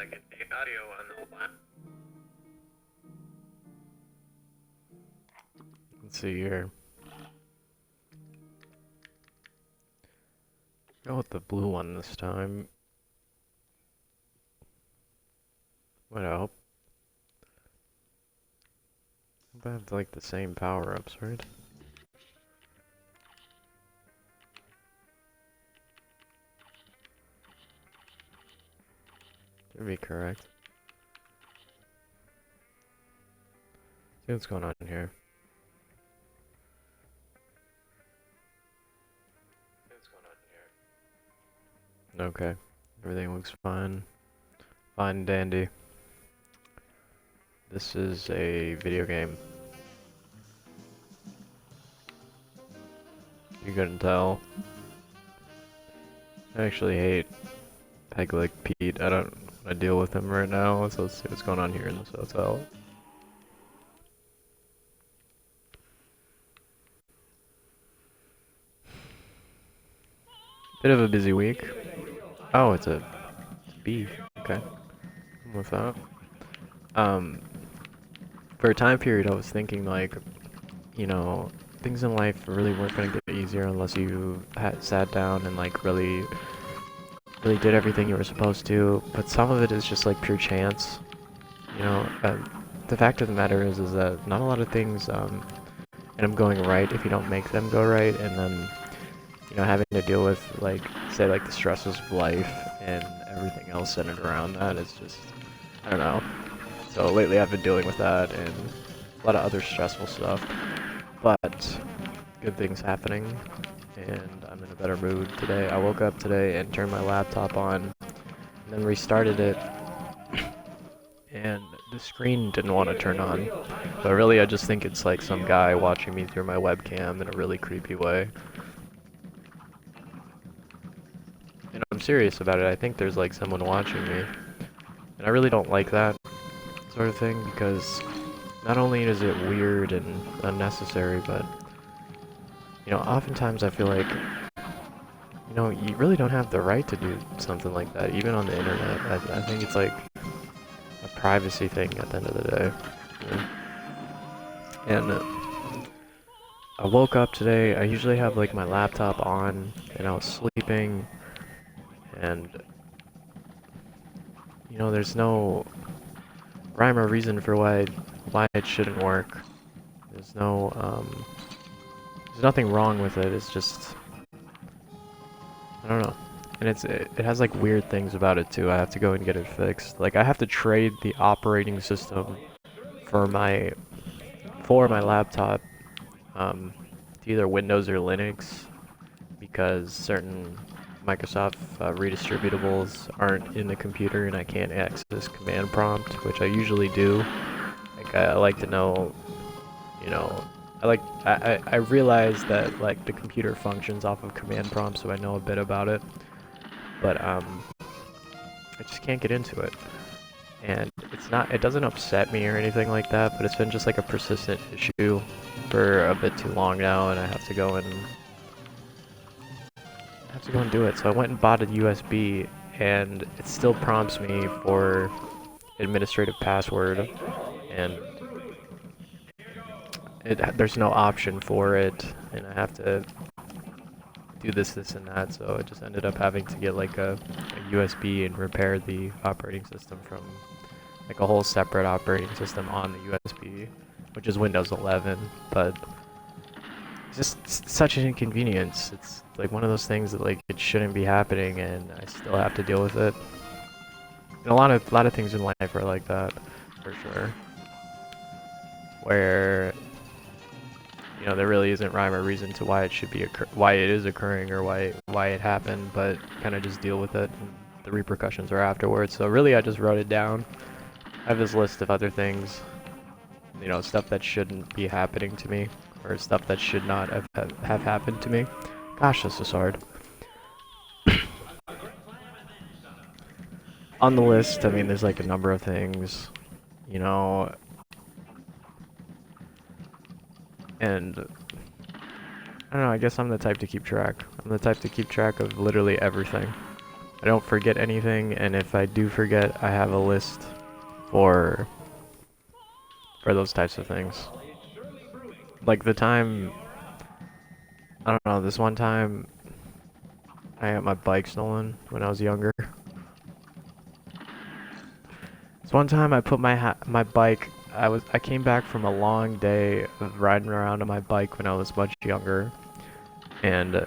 second. The audio on the line. Let's see here. Go with the blue one this time. What help? I have like the same power-ups, right? Should be correct. See what's going on here. Okay, everything looks fine. Fine and dandy. This is a video game. You couldn't tell. I actually hate Peg Leg Pete. I don't want to deal with him right now, so let's see what's going on here in this hotel. Bit of a busy week. Oh, it's a B. Okay. I'm with that. For a time period, I was thinking like, you know, things in life really weren't gonna get easier unless you sat down and like really did everything you were supposed to. But some of it is just like pure chance. You know, the fact of the matter is that not a lot of things end up going right if you don't make them go right, and then you know having to deal with like say like the stresses of life and everything else centered around that is just I don't know. So lately I've been dealing with that and a lot of other stressful stuff, but good things happening and I'm in a better mood today. I woke up today and turned my laptop on and then restarted it and the screen didn't want to turn on. But really I just think it's like some guy watching me through my webcam in a really creepy way. And I'm serious about it. I think there's like someone watching me. And I really don't like that sort of thing because not only is it weird and unnecessary, but you know, oftentimes I feel like you know, you really don't have the right to do something like that, even on the internet. I think it's like a privacy thing at the end of the day. You know? And I woke up today, I usually have like my laptop on and I was sleeping and you know, there's no rhyme or reason for why it shouldn't work. There's no there's nothing wrong with it. It's just I don't know. And it has like weird things about it too. I have to go and get it fixed. Like I have to trade the operating system for my laptop to either Windows or Linux because certain Microsoft redistributables aren't in the computer and I can't access command prompt, which I usually do. Like I like to know, you know, I realize that like the computer functions off of command prompt, so I know a bit about it, but I just can't get into it. And it doesn't upset me or anything like that, but it's been just like a persistent issue for a bit too long now, and I have to go and do it. So I went and bought a USB, and it still prompts me for administrative password, and there's no option for it, and I have to do this and that. So I just ended up having to get like a USB and repair the operating system from like a whole separate operating system on the USB, which is Windows 11, but it's just such an inconvenience. It's like one of those things that like it shouldn't be happening, and I still have to deal with it. And a lot of things in life are like that, for sure. Where you know there really isn't rhyme or reason to why it should be why it is occurring or why it happened, but kind of just deal with it. And the repercussions are afterwards. So really, I just wrote it down. I have this list of other things, you know, stuff that shouldn't be happening to me, or stuff that should not have happened to me. Gosh, this is hard. On the list, I mean, there's like a number of things, you know, and I don't know, I guess I'm the type to keep track. I'm the type to keep track of literally everything. I don't forget anything, and if I do forget, I have a list for those types of things. Like the time, I don't know, this one time I got my bike stolen when I was younger. This one time I put my bike, I came back from a long day of riding around on my bike when I was much younger, and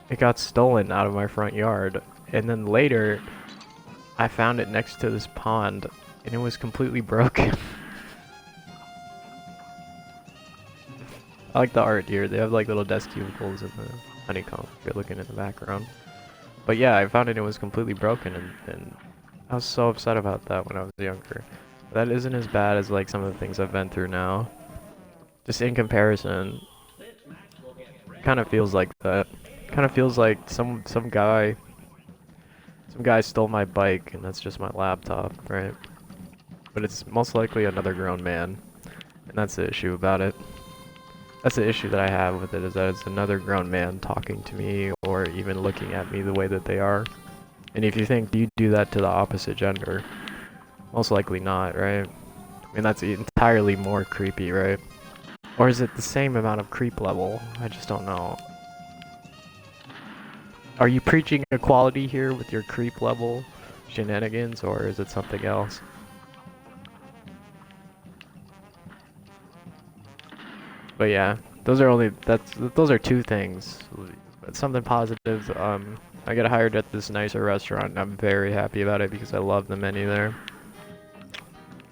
it got stolen out of my front yard. And then later, I found it next to this pond, and it was completely broken. I like the art here. They have like little desk cubicles in the honeycomb if you're looking in the background. But yeah, I found it was completely broken, and I was so upset about that when I was younger. That isn't as bad as like some of the things I've been through now. Just in comparison, kind of feels like that. Kind of feels like some guy stole my bike, and that's just my laptop, right? But it's most likely another grown man, and that's the issue about it. That's the issue that I have with it, is that it's another grown man talking to me or even looking at me the way that they are. And if you think, do you do that to the opposite gender? Most likely not, right? I mean, that's entirely more creepy, right? Or is it the same amount of creep level? I just don't know. Are you preaching equality here with your creep level shenanigans, or is it something else? But yeah, those are two things. But something positive, I got hired at this nicer restaurant, and I'm very happy about it because I love the menu there.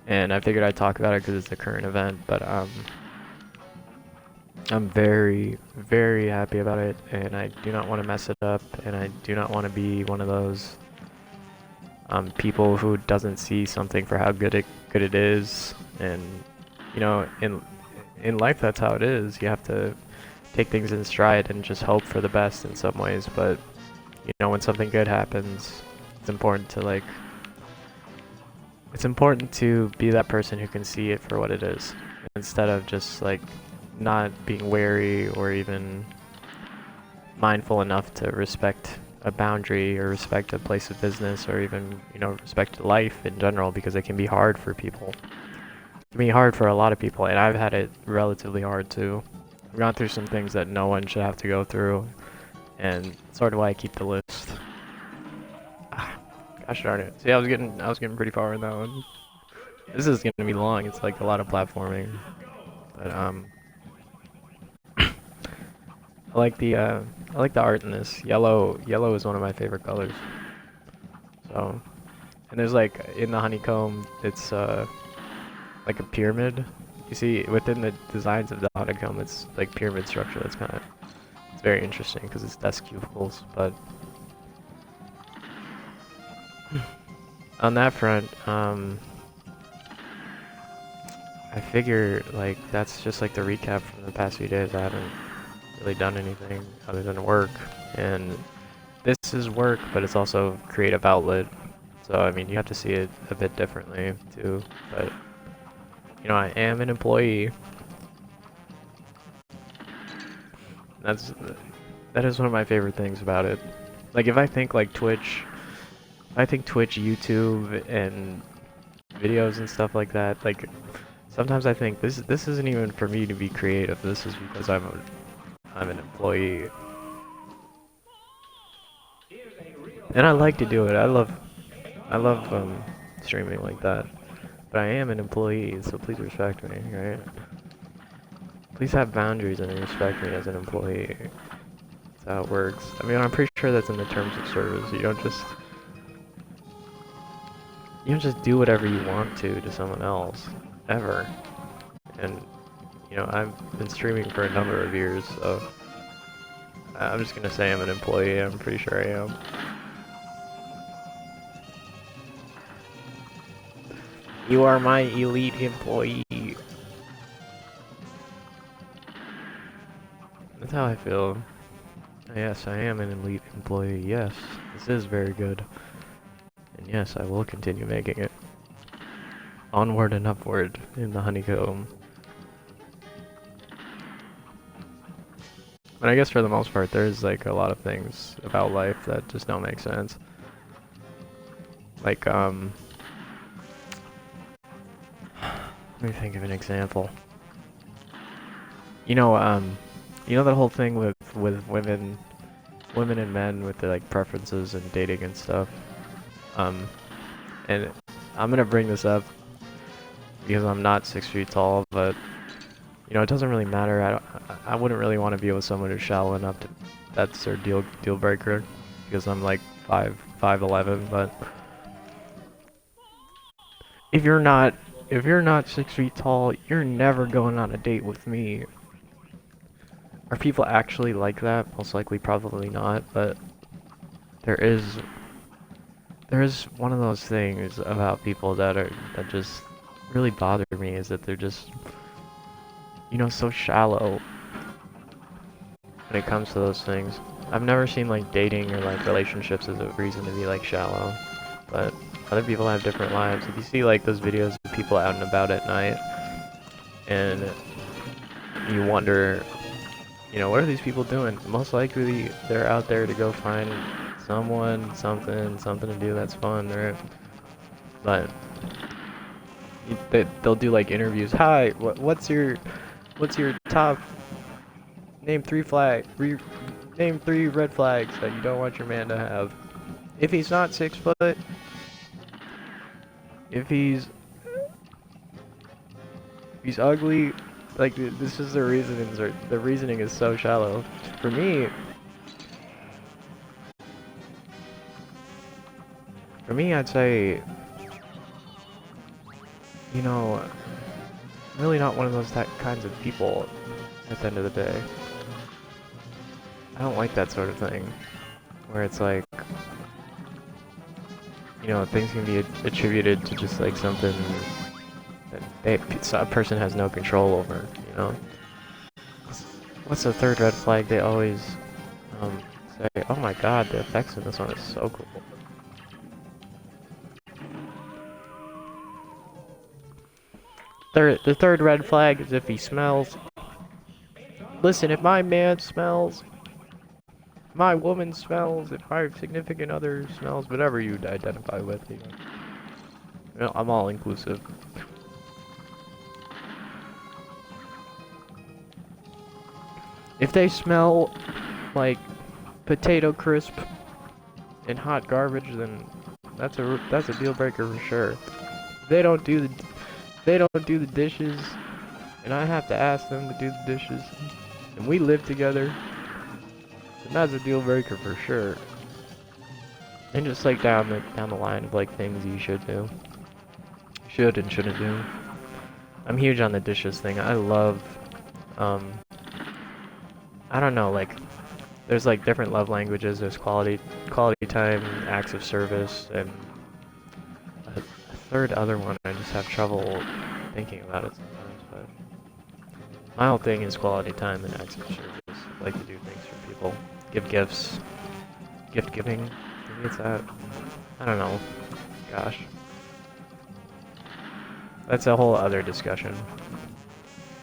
And I figured I'd talk about it because it's a current event, but I'm very, very happy about it, and I do not want to mess it up, and I do not want to be one of those people who doesn't see something for how good it is. And you know, in life, that's how it is. You have to take things in stride and just hope for the best in some ways. But you know, when something good happens, it's important to be that person who can see it for what it is, instead of just like not being wary or even mindful enough to respect a boundary or respect a place of business, or even, you know, respect life in general, because it can be hard for people. It can be hard for a lot of people, and I've had it relatively hard too. I've gone through some things that no one should have to go through, and sort of why I keep the list. Gosh darn it. See, I was getting pretty far in that one. This is gonna be long. It's like a lot of platforming, but I like the art in this. Yellow is one of my favorite colors. So, and there's like in the honeycomb, it's like a pyramid. You see within the designs of the honeycomb, it's like pyramid structure. That's it's very interesting because it's desk cubicles. But on that front, I figure like that's just like the recap from the past few days. I haven't really done anything other than work, and this is work, but it's also a creative outlet. So I mean, you have to see it a bit differently too. But you know, I am an employee. That is one of my favorite things about it. Like if I think like Twitch, YouTube, and videos and stuff like that, like sometimes I think this isn't even for me to be creative. This is because I'm an employee. And I like to do it. I love streaming like that. But I am an employee, so please respect me, right? Please have boundaries and respect me as an employee. That's how it works. I mean, I'm pretty sure that's in the terms of service. You don't just do whatever you want to someone else, ever. And you know, I've been streaming for a number of years, so I'm just gonna say I'm an employee. I'm pretty sure I am. You are my elite employee. That's how I feel. Yes, I am an elite employee. Yes, this is very good. And yes, I will continue making it. Onward and upward in the honeycomb. And I guess for the most part, there's like a lot of things about life that just don't make sense. Like, let me think of an example. You know, that whole thing with women and men with their like preferences and dating and stuff. Um, and I'm gonna bring this up because I'm not 6 feet tall, but you know, it doesn't really matter. I wouldn't really want to be with someone who's shallow enough to that's their deal breaker because I'm like 5'11", but if you're not 6 feet tall, you're never going on a date with me. Are people actually like that? Most likely probably not, but there is one of those things about people that just really bother me is that they're just, you know, so shallow when it comes to those things. I've never seen like dating or like relationships as a reason to be like shallow, but other people have different lives. If you see like those videos of people out and about at night and you wonder, you know, what are these people doing? Most likely they're out there to go find someone, something to do that's fun, right? But they'll do like interviews. Hi, what's your top? Name name 3 red flags that you don't want your man to have. If he's not 6 foot, if he's ugly, like this is the reasonings. Or the reasoning is so shallow. For me, I'd say, you know, I'm really not one of those kinds of people. At the end of the day, I don't like that sort of thing, where it's like, you know, things can be attributed to just like something that a person has no control over, you know? What's the third red flag they always say? Oh my god, the effects in this one is so cool. The third red flag is if he smells. Listen, if my man smells, my woman smells, if my significant other smells, whatever you identify with, you know, I'm all inclusive. If they smell like potato crisp and hot garbage, then that's a deal breaker for sure. They don't do the dishes, and I have to ask them to do the dishes, and we live together, and that's a deal breaker for sure. And just like down the line of like things you should do, should and shouldn't do. I'm huge on the dishes thing. I love, I don't know, like there's like different love languages. There's quality time, acts of service, and a third other one. I just have trouble thinking about it sometimes. But my whole thing is quality time and acts of service. I like to do things for people, give gifts, gift giving. Maybe it's that. I don't know. Gosh, that's a whole other discussion.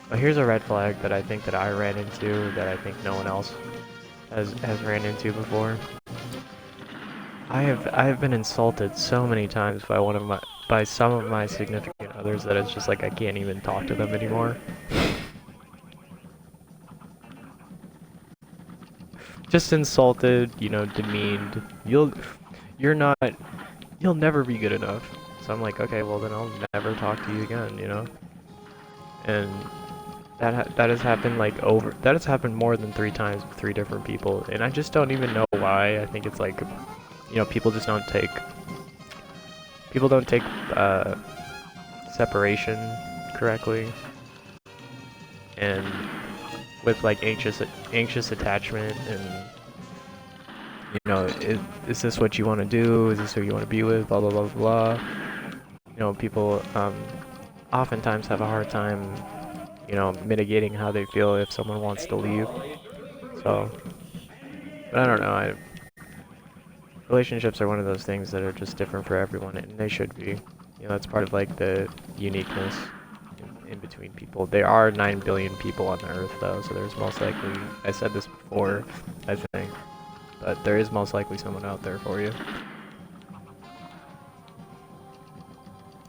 But here's a red flag that I think that I ran into that I think no one else has ran into before. I have been insulted so many times by some of my significant others that it's just like I can't even talk to them anymore. Just insulted, you know, demeaned. You'll never be good enough. So I'm like, okay, well then I'll never talk to you again, you know? And that has happened that has happened more than 3 times with 3 different people, and I just don't even know why. I think it's like, you know, people don't take separation correctly, and with like anxious attachment, and you know, is this what you want to do? Is this who you want to be with? Blah blah blah blah. You know, people oftentimes have a hard time, you know, mitigating how they feel if someone wants to leave. So, but I don't know. Relationships are one of those things that are just different for everyone, and they should be. You know, that's part of like the uniqueness in between people. There are 9 billion people on the earth, though, so there's most likely, I said this before, before, I think. But there is most likely someone out there for you.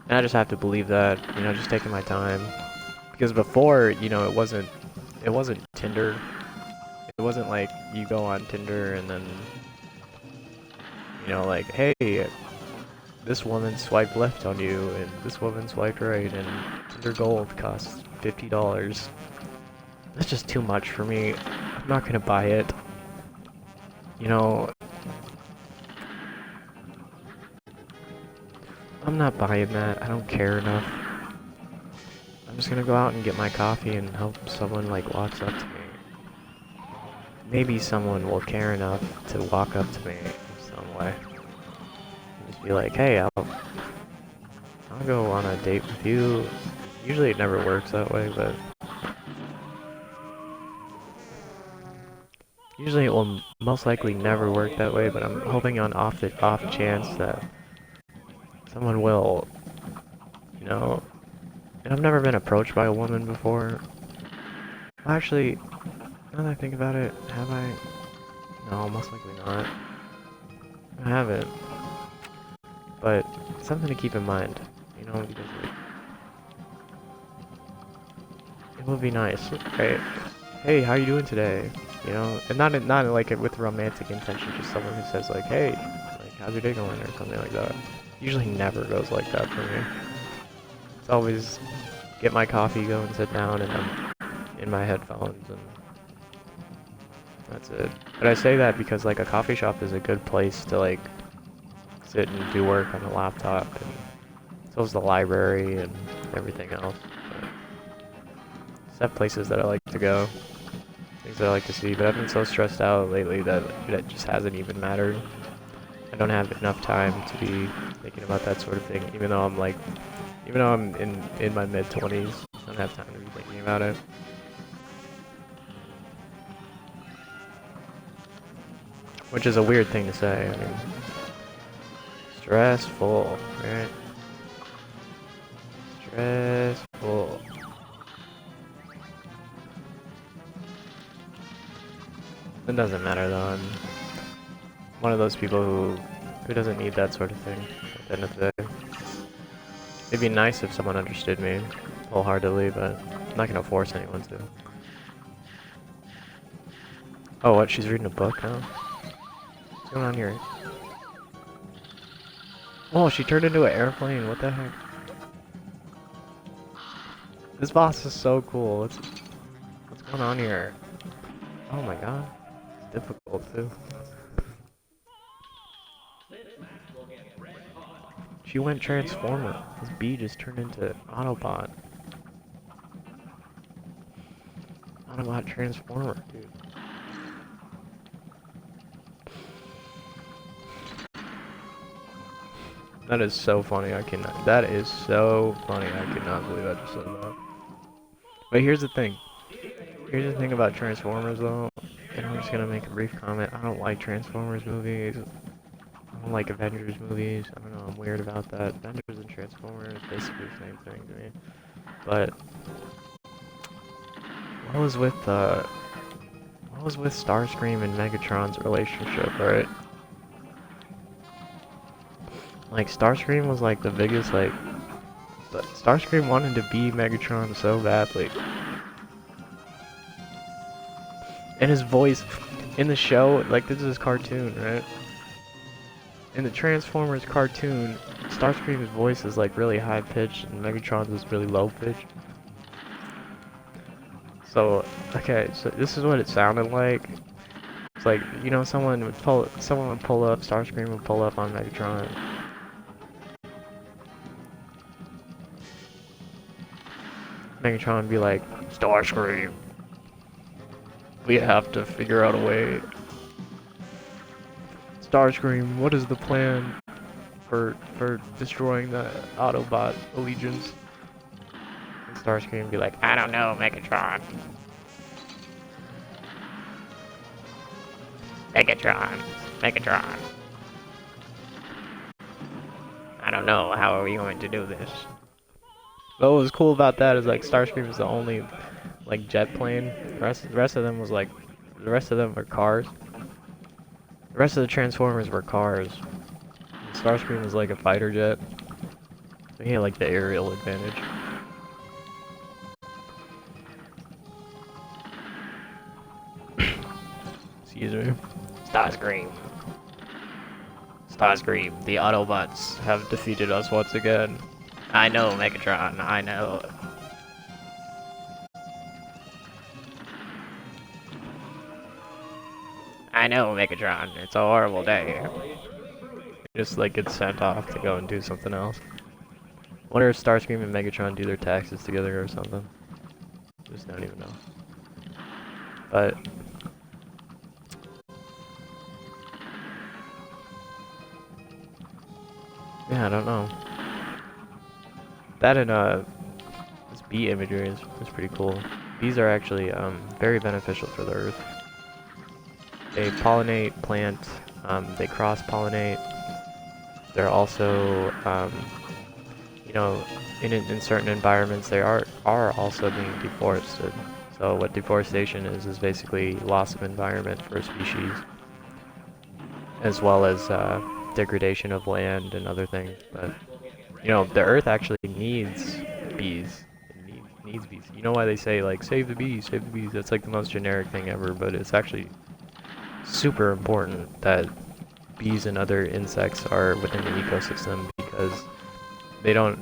And I just have to believe that, you know, just taking my time. Because before, you know, it wasn't Tinder. It wasn't like you go on Tinder and then, you know, like, hey, this woman swiped left on you and this woman swiped right and Tinder Gold costs $50. That's just too much for me. I'm not gonna buy it. You know, I'm not buying that. I don't care enough. I'm just gonna go out and get my coffee and hope someone like walks up to me. Maybe someone will care enough to walk up to me in some way. Just be like, hey, I'll go on a date with you. Usually it never works that way, but usually it will most likely never work that way, but I'm hoping on off chance that someone will, you know. And I've never been approached by a woman before. Actually, now that I think about it, have I? No, most likely not. I haven't. But something to keep in mind, you know, because it would be nice, right? Hey, how you doing today? You know, and not like with romantic intention, just someone who says like, hey, like how's your day going or something like that. Usually never goes like that for me. It's always get my coffee, go and sit down, and I'm in my headphones, and that's it. But I say that because like a coffee shop is a good place to like sit and do work on a laptop, and so is the library and everything else. But just have places that I like to go, things that I like to see, but I've been so stressed out lately that it just hasn't even mattered. I don't have enough time to be thinking about that sort of thing, even though I'm in my mid-20s, I don't have time to be thinking about it. Which is a weird thing to say, I mean, stressful, right? Stressful. It doesn't matter though, I'm one of those people who doesn't need that sort of thing at the end of the day. It'd be nice if someone understood me wholeheartedly, but I'm not gonna force anyone to. Oh, what? She's reading a book now? What's going on here? Oh, she turned into an airplane. What the heck? This boss is so cool. What's going on here? Oh my god. It's difficult too. She went Transformer. This bee just turned into Autobot. Autobot Transformer, dude. That is so funny, that is so funny, I cannot believe I just said that. But here's the thing. Here's the thing about Transformers though, and I'm just gonna make a brief comment. I don't like Transformers movies. I don't like Avengers movies. I don't know, I'm weird about that. Avengers and Transformers, basically the same thing to me. But what was with Starscream and Megatron's relationship, right? Like, Starscream was like the biggest, like, Starscream wanted to be Megatron so badly. And his voice, in the show, like, this is his cartoon, right? In the Transformers cartoon, Starscream's voice is, like, really high-pitched, and Megatron's is really low-pitched. So, okay, so this is what it sounded like. It's like, you know, someone would pull up, Starscream would pull up on Megatron. Megatron would be like, Starscream, we have to figure out a way. Starscream, what is the plan for destroying the Autobot allegiance? And Starscream would be like, I don't know, Megatron. Megatron. I don't know, how are we going to do this? But what was cool about that is like Starscream was the only like jet plane. The rest of them was like The rest of them are cars. The rest of the Transformers were cars. Starscream was like a fighter jet. So he had like the aerial advantage. Excuse me. Starscream. Starscream, the Autobots have defeated us once again. I know, Megatron, I know. I know, Megatron, it's a horrible day. Just like get sent off to go and do something else. Wonder if Starscream and Megatron do their taxes together or something. Just don't even know. But yeah, I don't know. That and this bee imagery is pretty cool. Bees are actually very beneficial for the earth. They pollinate plants, they cross-pollinate. They're also, you know, in certain environments they are also being deforested. So what deforestation is basically loss of environment for a species, as well as degradation of land and other things. But you know, the earth actually needs bees. It needs bees. You know why they say like save the bees, save the bees? That's like the most generic thing ever, but it's actually super important that bees and other insects are within the ecosystem, because they don't,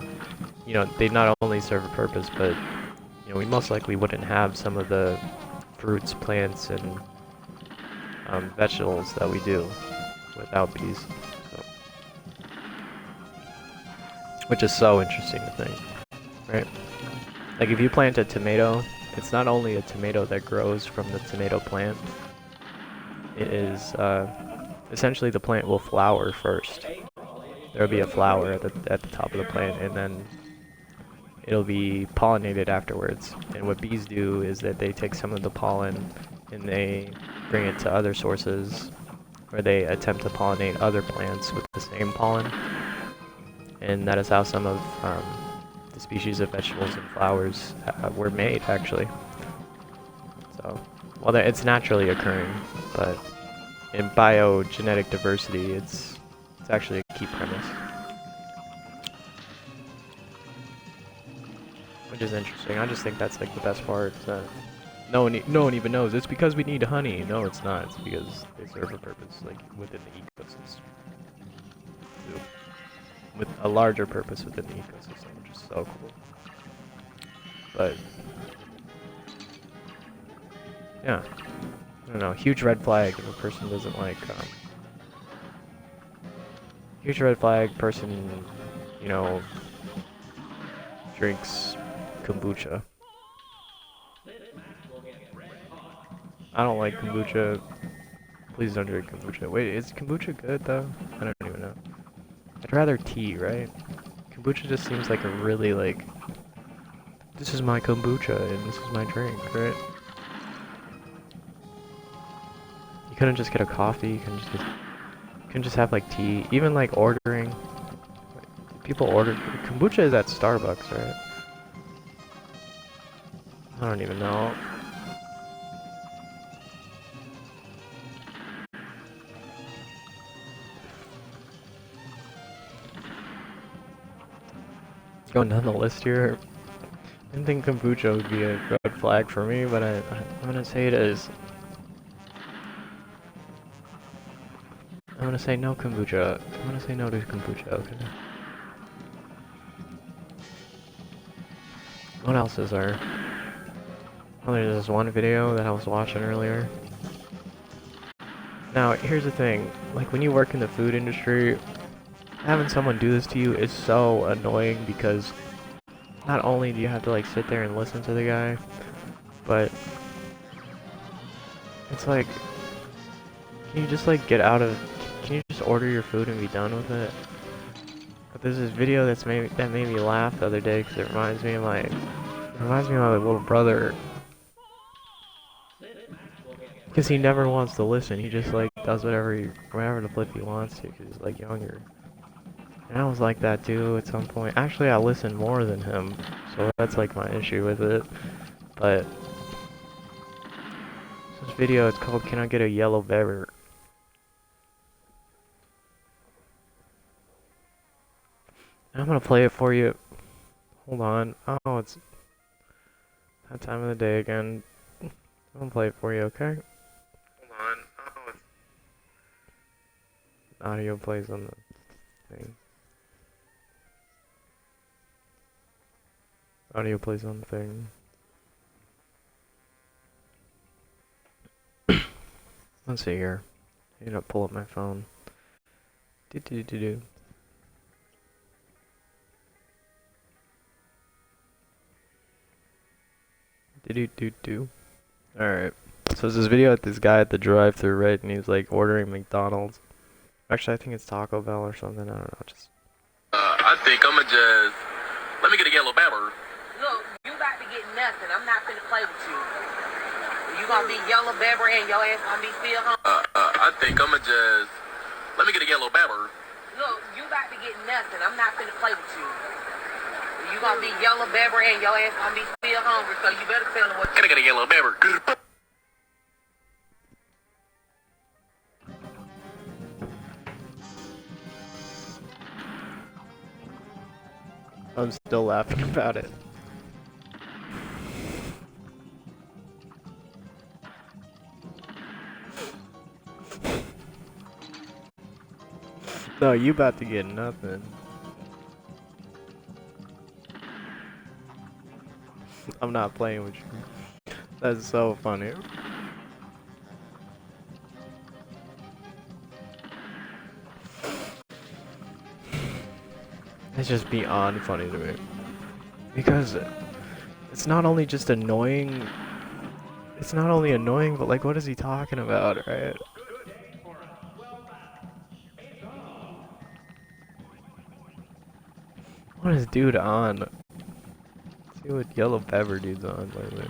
you know, they not only serve a purpose, but you know, we most likely wouldn't have some of the fruits, plants, and vegetables that we do without bees. So, which is so interesting to think, right? Like if you plant a tomato, it's not only a tomato that grows from the tomato plant. It is essentially the plant will flower first. There will be a flower at the top of the plant, and then it'll be pollinated afterwards. And what bees do is that they take some of the pollen and they bring it to other sources, where they attempt to pollinate other plants with the same pollen. And that is how some of the species of vegetables and flowers were made, actually. So, well, it's naturally occurring, but in biogenetic diversity, it's actually a key premise. Which is interesting. I just think that's like the best part. That no one even knows. It's because we need honey. No, it's not. It's because they serve a purpose, like within the ecosystem. With a larger purpose within the ecosystem, which is so cool. But yeah, I don't know. Huge red flag if a person doesn't like. Huge red flag person, you know, drinks kombucha. I don't like kombucha. Please don't drink kombucha. Wait, is kombucha good though? I don't even know. I'd rather tea, right? Kombucha just seems like a really like, this is my kombucha and this is my drink, right? You couldn't just get a coffee, you couldn't just have like tea. Even like ordering, people order, kombucha is at Starbucks, right? I don't even know. Going down the list here, I didn't think kombucha would be a red flag for me, but I'm gonna say it is. I'm gonna say no kombucha. I'm gonna say no to kombucha, okay. What else is there? Oh, there's this one video that I was watching earlier. Now, here's the thing. Like, when you work in the food industry, having someone do this to you is so annoying, because not only do you have to, like, sit there and listen to the guy, but it's like, can you just, like, get out of... Can you just order your food and be done with it? But there's this video that made me laugh the other day, because it reminds me of my little brother. Because he never wants to listen, he just like does whatever the flip he wants to, because he's like younger. And I was like that too at some point. Actually, I listen more than him, so that's like my issue with it. But it's This video is called "Can I Get a Yellow Beaver?" And I'm gonna play it for you. Hold on. Oh, it's that time of the day again. I'm gonna play it for you, okay? Hold on. Oh, it's audio plays on the thing. Audio plays on the thing. Let's see here. I need to pull up my phone. Do do do do. Do do do. Alright. So it's this video at this guy at the drive-thru, right? And he's like ordering McDonald's. Actually, I think it's Taco Bell or something. I don't know. Just. I think I'ma just let me get a yellow pepper. Look, you about to get nothing. I'm not finna play with you. You gonna be yellow pepper and your ass gonna be still home. I think I'ma just let me get a yellow pepper. Look, you about to get nothing. I'm not finna play with you. You gonna be yellow pepper and your ass gonna be still hungry, so you better tell them what. Can I get a yellow pepper? I'm still laughing about it. No, you about to get nothing. I'm not playing with you. That's so funny. It's just beyond funny to me. Because it's not only just annoying, it's not only annoying, but like, what is he talking about, right? What is dude on? Let's see what yellow pepper dude's on lately.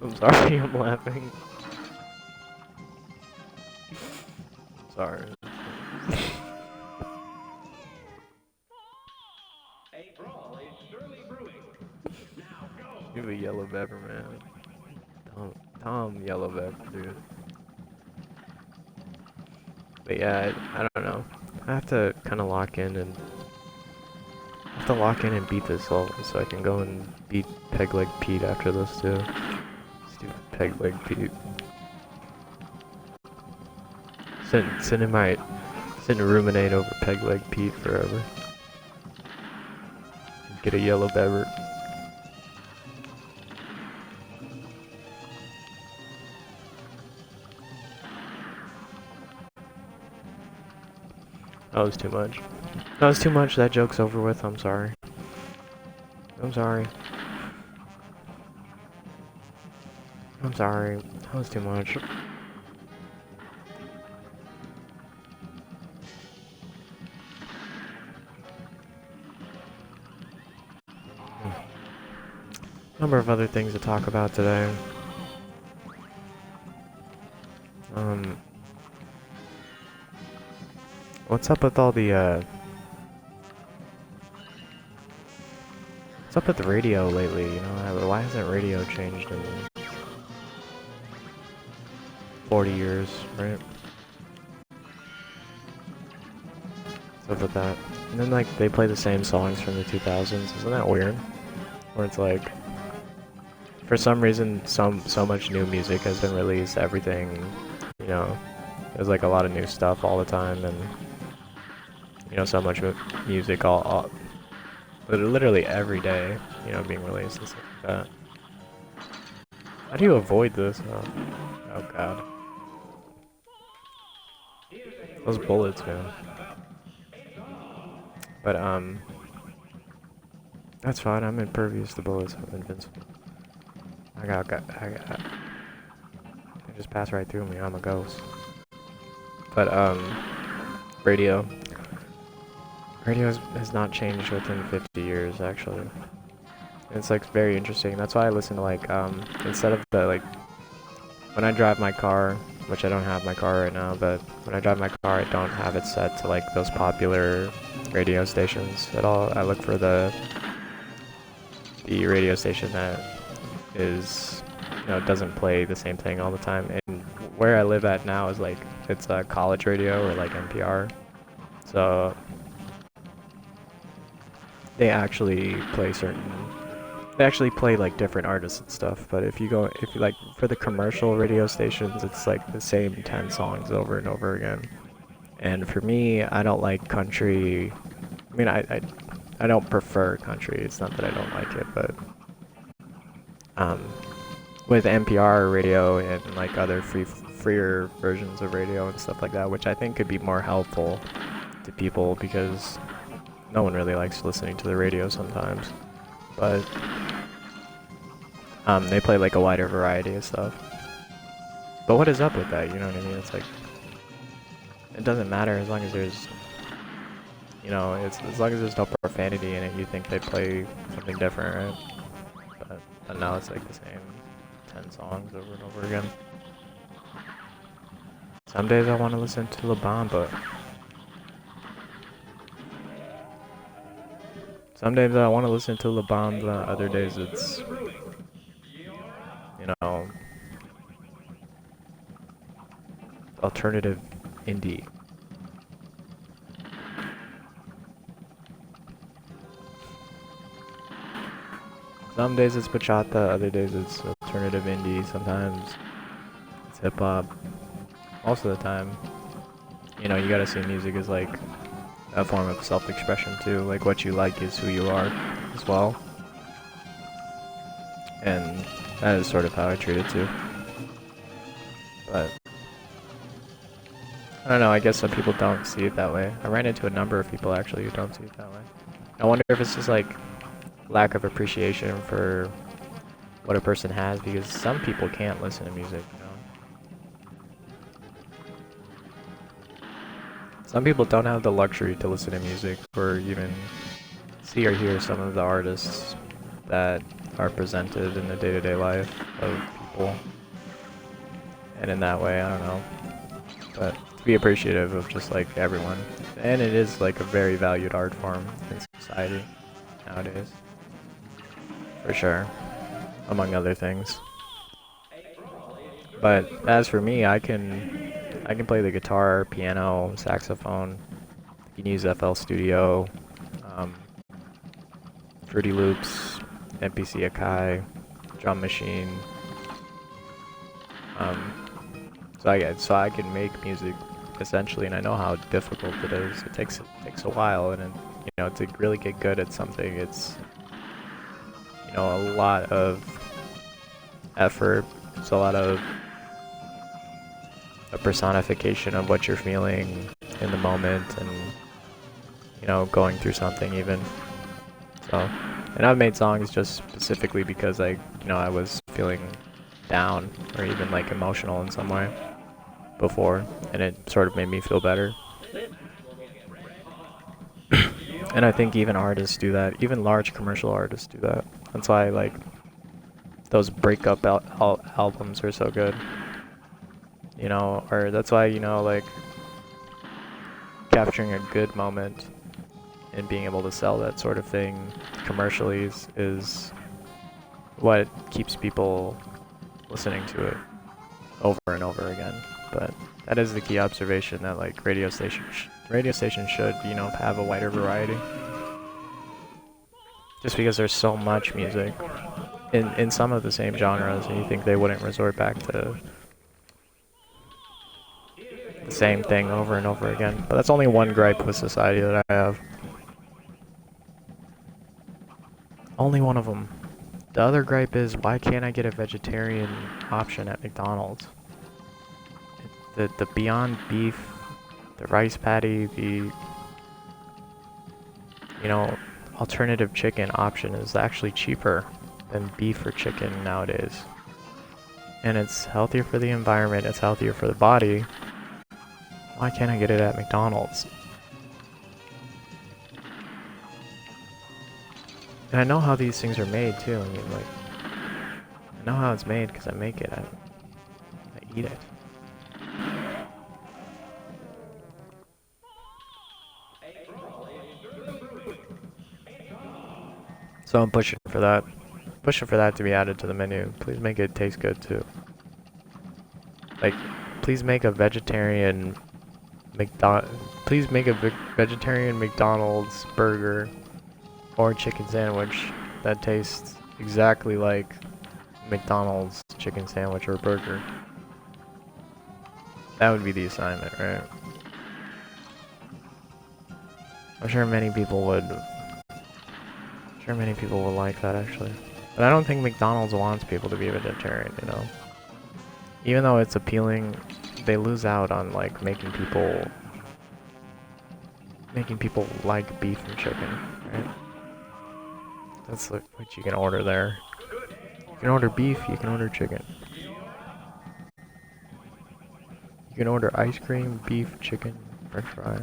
I'm sorry, I'm laughing. Sorry. Give a yellow pepper, man. Tom yellow pepper, dude. But yeah, I don't know. I have to kind of lock in and beat this level so I can go and beat Peg Leg Pete after this too. Stupid Peg Leg Pete. Sit and ruminate over Peg Leg Pete forever. Get a yellow pepper. That was too much. That was too much. That joke's over with. I'm sorry. I'm sorry. I'm sorry. That was too much. Number of other things to talk about today. What's up with all the, what's up with the radio lately, you know? Why hasn't radio changed in 40 years, right? What's up with that? And then, like, they play the same songs from the 2000s. Isn't that weird? Where it's like, for some reason, so much new music has been released, everything, you know, there's like a lot of new stuff all the time, and you know, so much music literally every day, you know, being released and stuff like that. How do you avoid this? Oh god. Those bullets, man. But, that's fine, I'm impervious to bullets, I'm invincible. I they just pass right through me, I'm a ghost. But, radio. Radio has not changed within 50 years, actually. And it's, like, very interesting. That's why I listen to, like, instead of the, like, when I drive my car, which I don't have my car right now, but when I drive my car, I don't have it set to like those popular radio stations at all. I look for the radio station that is, doesn't play the same thing all the time. And where I live at now is like, it's a college radio or like NPR. So they actually play like different artists and stuff. But if you like for the commercial radio stations, it's like the same 10 songs over and over again. And for me, I don't like country. I mean, I don't prefer country. It's not that I don't like it, but with NPR radio and like other freer versions of radio and stuff like that, which I think could be more helpful to people because no one really likes listening to the radio sometimes. But they play like a wider variety of stuff. But what is up with that? You know what I mean? It's like, it doesn't matter as long as there's, it's as long as there's no profanity in it. You think they play something different, right? But now it's like the same 10 songs over and over again. Some days I want to listen to La Bamba. Some days I want to listen to La Bamba. Other days it's, alternative indie. Some days it's bachata, other days it's alternative indie, sometimes it's hip hop. Most of the time, you gotta see music as like a form of self-expression too. Like what you like is who you are as well. And that is sort of how I treat it too. But I don't know, I guess some people don't see it that way. I ran into a number of people actually who don't see it that way. I wonder if it's just like lack of appreciation for what a person has, because some people can't listen to music, Some people don't have the luxury to listen to music or even see or hear some of the artists that are presented in the day-to-day life of people. And in that way, I don't know. But to be appreciative of just like everyone. And it is like a very valued art form in society nowadays. For sure. Among other things. But as for me, I can play the guitar, piano, saxophone. You can use FL Studio, Fruity Loops, MPC Akai, drum machine. So I can make music essentially, and I know how difficult it is. It takes a while, and to really get good at something, it's a lot of effort. It's a lot of a personification of what you're feeling in the moment, and going through something even. So, and I've made songs just specifically because I was feeling down or even like emotional in some way before, and it sort of made me feel better. And I think even artists do that. Even large commercial artists do that. That's why like those breakup albums are so good. Or that's why like capturing a good moment and being able to sell that sort of thing commercially is what keeps people listening to it over and over again. But that is the key observation, that like radio stations should have a wider variety, just because there's so much music in some of the same genres, and you think they wouldn't resort back to the same thing over and over again. But that's only one gripe with society that I have. Only one of them. The other gripe is, why can't I get a vegetarian option at McDonald's? The Beyond Beef, the rice patty, the alternative chicken option is actually cheaper than beef or chicken nowadays. And it's healthier for the environment, it's healthier for the body. Why can't I get it at McDonald's? And I know how these things are made too. I mean, like, I know how it's made because I make it. I eat it. So I'm pushing for that. Pushing for that to be added to the menu. Please make it taste good too. Like, please make a vegetarian Please make a vegetarian McDonald's burger or chicken sandwich that tastes exactly like McDonald's chicken sandwich or burger. That would be the assignment, right? I'm sure many people would. Sure, many people will like that actually. But I don't think McDonald's wants people to be vegetarian, you know? Even though it's appealing, they lose out on like making people like beef and chicken, right? That's what you can order there. You can order beef, you can order chicken. You can order ice cream, beef, chicken, french fry.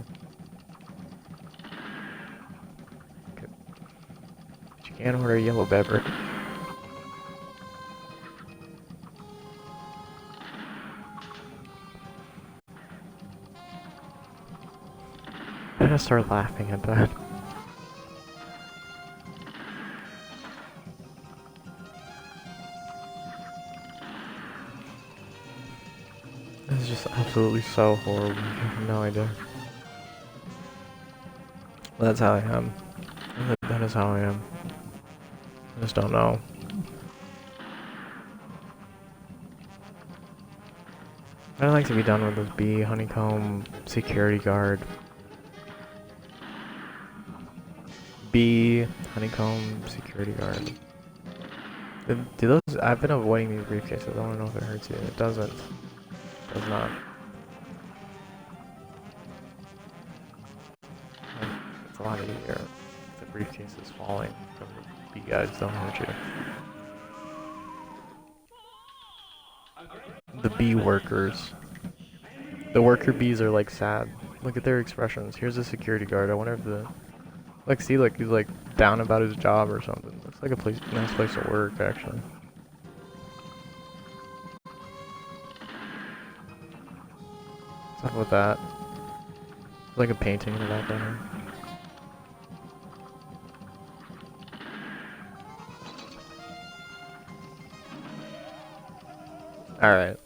But you can't order yellow pepper. I'm gonna start laughing at that. This is just absolutely so horrible. You have no idea. Well, that's how I am. That is how I am. I just don't know. I'd like to be done with this bee, honeycomb, security guard. Bee, honeycomb, security guard. Do those? I've been avoiding these briefcases. I don't know if it hurts you. It doesn't. It does not. It's a lot easier. The briefcase is falling. The bee guys don't hurt you. The bee workers. The worker bees are like sad. Look at their expressions. Here's a security guard. I wonder if the... Like, see, like, he's like down about his job or something. Looks like a nice place to work, actually. What's up with that? It's like a painting in the background. Alright.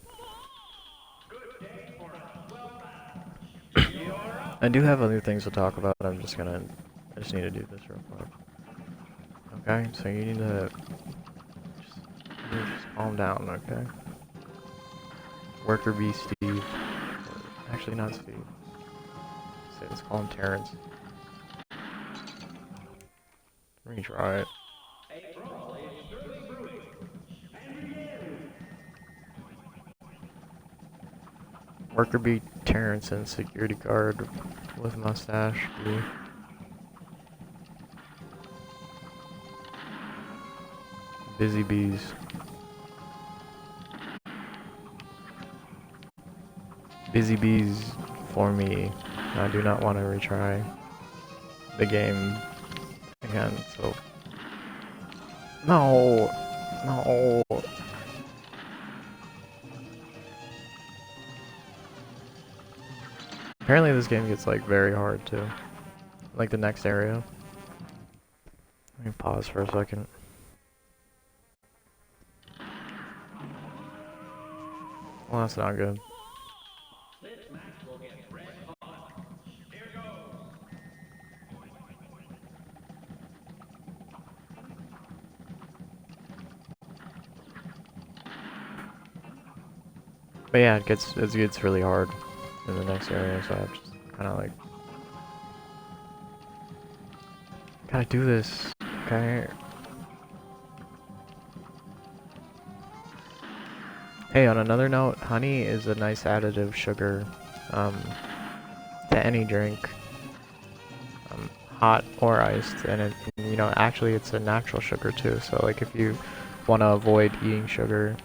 I do have other things to talk about. I just need to do this real quick. Okay, so you need to just calm down, okay? Worker bee Steve. Actually, not Steve. Let's call him Terrence. Let me try it. Worker bee Terrence and security guard with mustache. Bee. Busy bees. Busy bees for me. I do not want to retry the game again, so... No! No! Apparently this game gets like very hard too. Like the next area. Let me pause for a second. Well, that's not good. But yeah, it gets really hard in the next area, so I have to kind of like gotta do this, okay? Hey, on another note, honey is a nice additive sugar to any drink, hot or iced, and it, you know, actually it's a natural sugar too. So like if you want to avoid eating sugar,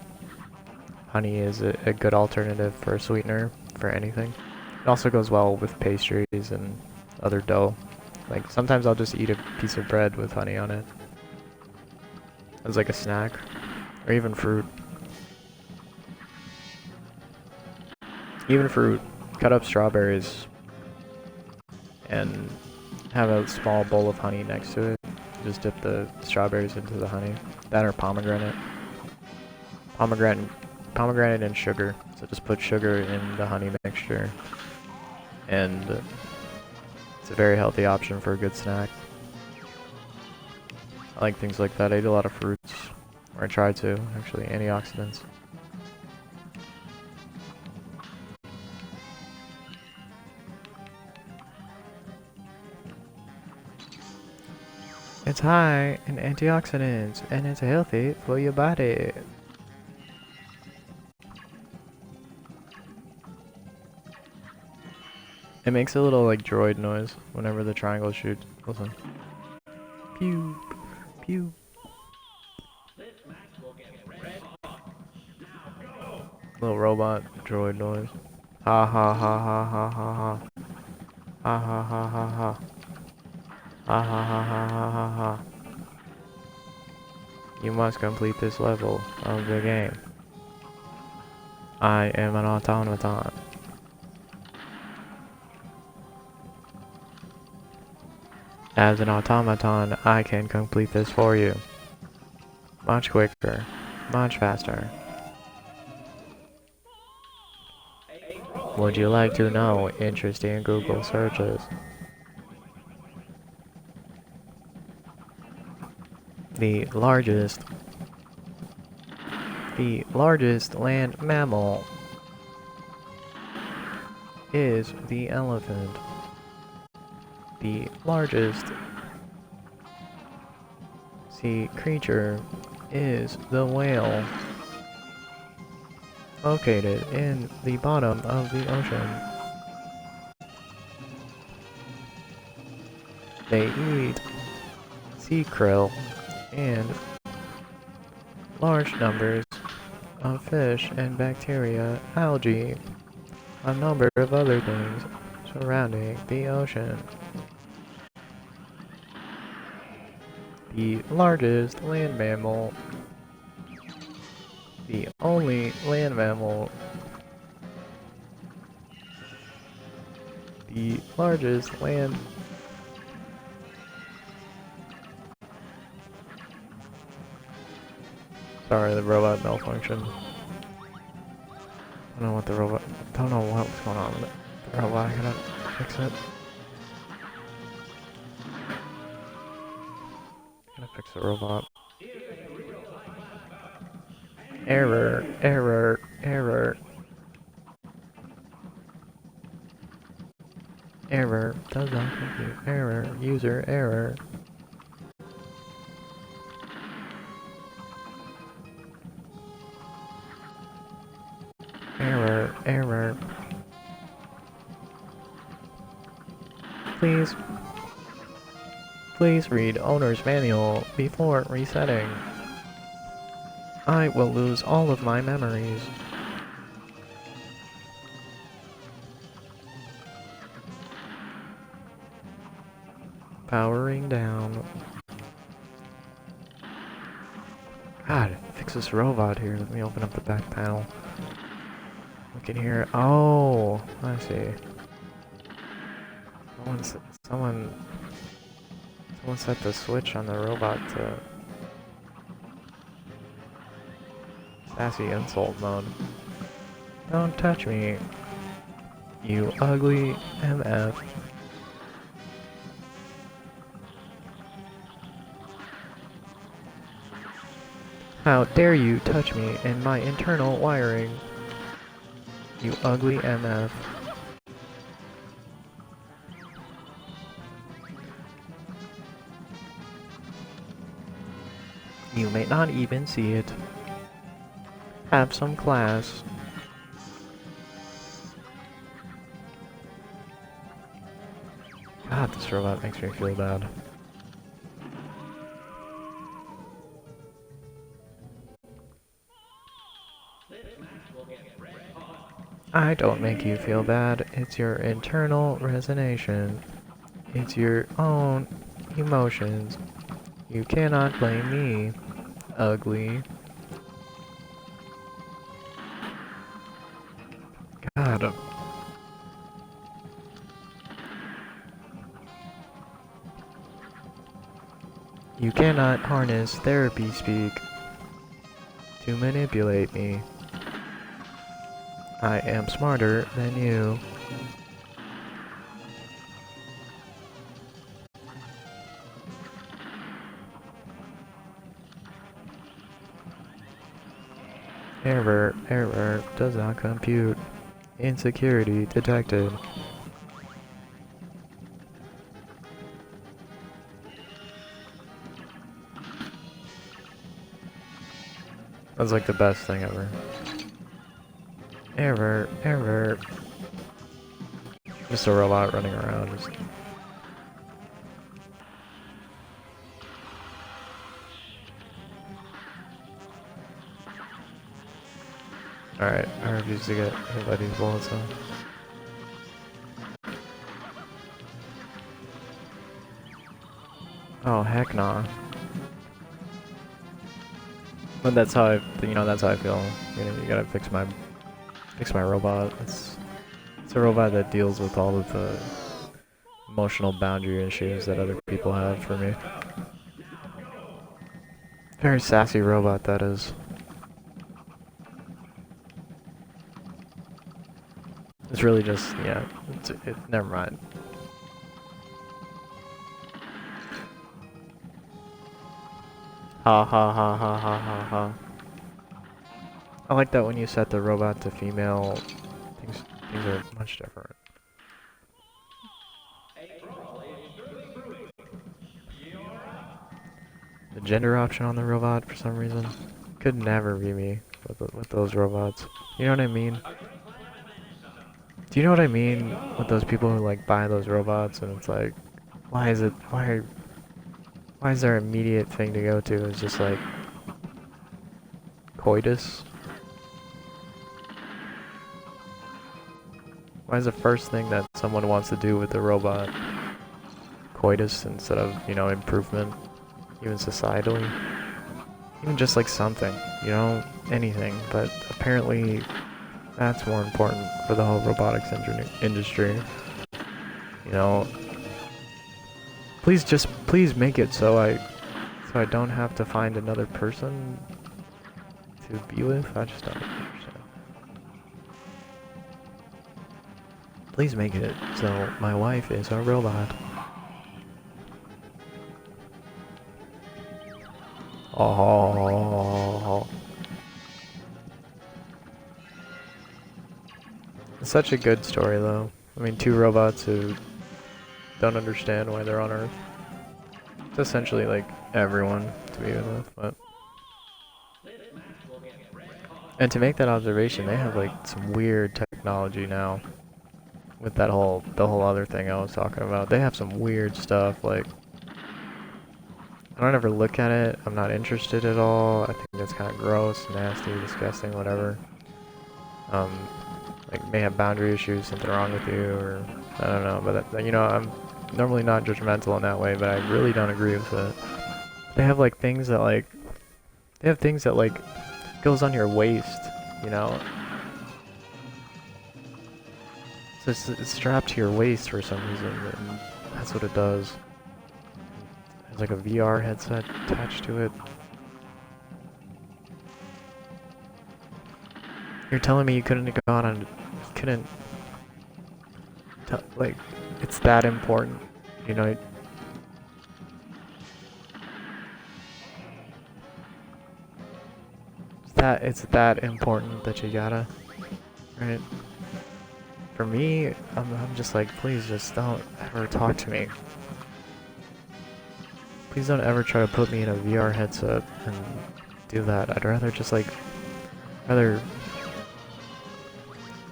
honey is a good alternative for a sweetener for anything. It also goes well with pastries and other dough. Like sometimes I'll just eat a piece of bread with honey on it as like a snack, or even fruit. Even fruit. Cut up strawberries and have a small bowl of honey next to it. Just dip the strawberries into the honey. That or pomegranate. Pomegranate and sugar. So just put sugar in the honey mixture. And it's a very healthy option for a good snack. I like things like that. I eat a lot of fruits. Or I try to, actually. Antioxidants. It's high in antioxidants, and it's healthy for your body. It makes a little, like, droid noise whenever the triangle shoots. Listen. Pew. Pew. Little robot droid noise. Ha ha ha ha ha ha ha. Ha ha ha ha ha. Ha ha ha ha ha ha ha. You must complete this level of the game. I am an automaton. As an automaton, I can complete this for you. Much quicker. Much faster. Would you like to know interesting Google searches? The largest land mammal is the elephant. The largest sea creature is the whale, located in the bottom of the ocean. They eat sea krill and large numbers of fish and bacteria, algae, a number of other things surrounding the ocean. The largest land mammal, the only land mammal, the largest land. Sorry, the robot malfunctioned. I don't know what the robot. Don't know what was going on with the robot. I gotta fix it. Gotta fix the robot. Error, error, error. Error, does not compute. Error, user error. Error, error. Please read owner's manual before resetting. I will lose all of my memories. Powering down. God, fix this robot here. Let me open up the back panel. Look in here. Oh, I see. Someone set the switch on the robot to sassy insult mode. Don't touch me, you ugly MF. How dare you touch me in my internal wiring, you ugly MF. You may not even see it. Have some class. God, this robot makes me feel bad. I don't make you feel bad. It's your internal resignation. It's your own emotions. You cannot blame me, ugly. God. You cannot harness therapy speak to manipulate me. I am smarter than you. Error, does not compute. Insecurity detected. That's like the best thing ever. Error. Just a robot running around. Alright, I refuse to get hit by these bullets though. Oh heck nah. But that's how that's how I feel. You gotta fix my robot. It's a robot that deals with all of the emotional boundary issues that other people have for me. Very sassy robot that is. It's really just, yeah, never mind. Ha ha ha ha ha ha ha. I like that when you set the robot to female, things are much different. The gender option on the robot, for some reason, could never be me with those robots. You know what I mean? Do you know what I mean with those people who like buy those robots and it's like, why is their immediate thing to go to is just like coitus? Why is the first thing that someone wants to do with the robot coitus instead of, improvement, even societally? Even just like something, anything, but apparently that's more important for the whole robotics industry. Please make it so I don't have to find another person to be with. I just don't understand. Please make it so my wife is a robot. Oh. It's such a good story though. I mean, two robots who don't understand why they're on Earth. It's essentially like everyone to be with, but... And to make that observation, they have like some weird technology now. With the whole other thing I was talking about. They have some weird stuff, like... I don't ever look at it, I'm not interested at all. I think that's kind of gross, nasty, disgusting, whatever. Like may have boundary issues, something wrong with you, or I don't know, but I'm normally not judgmental in that way, but I really don't agree with it. They have like things that goes on your waist, So it's strapped to your waist for some reason, and that's what it does. There's like a VR headset attached to it. You're telling me you couldn't like, it's that important, it's that important that you gotta, right? For me, I'm just like, please just don't ever talk to me. Please don't ever try to put me in a VR headset and do that. I'd rather just like, I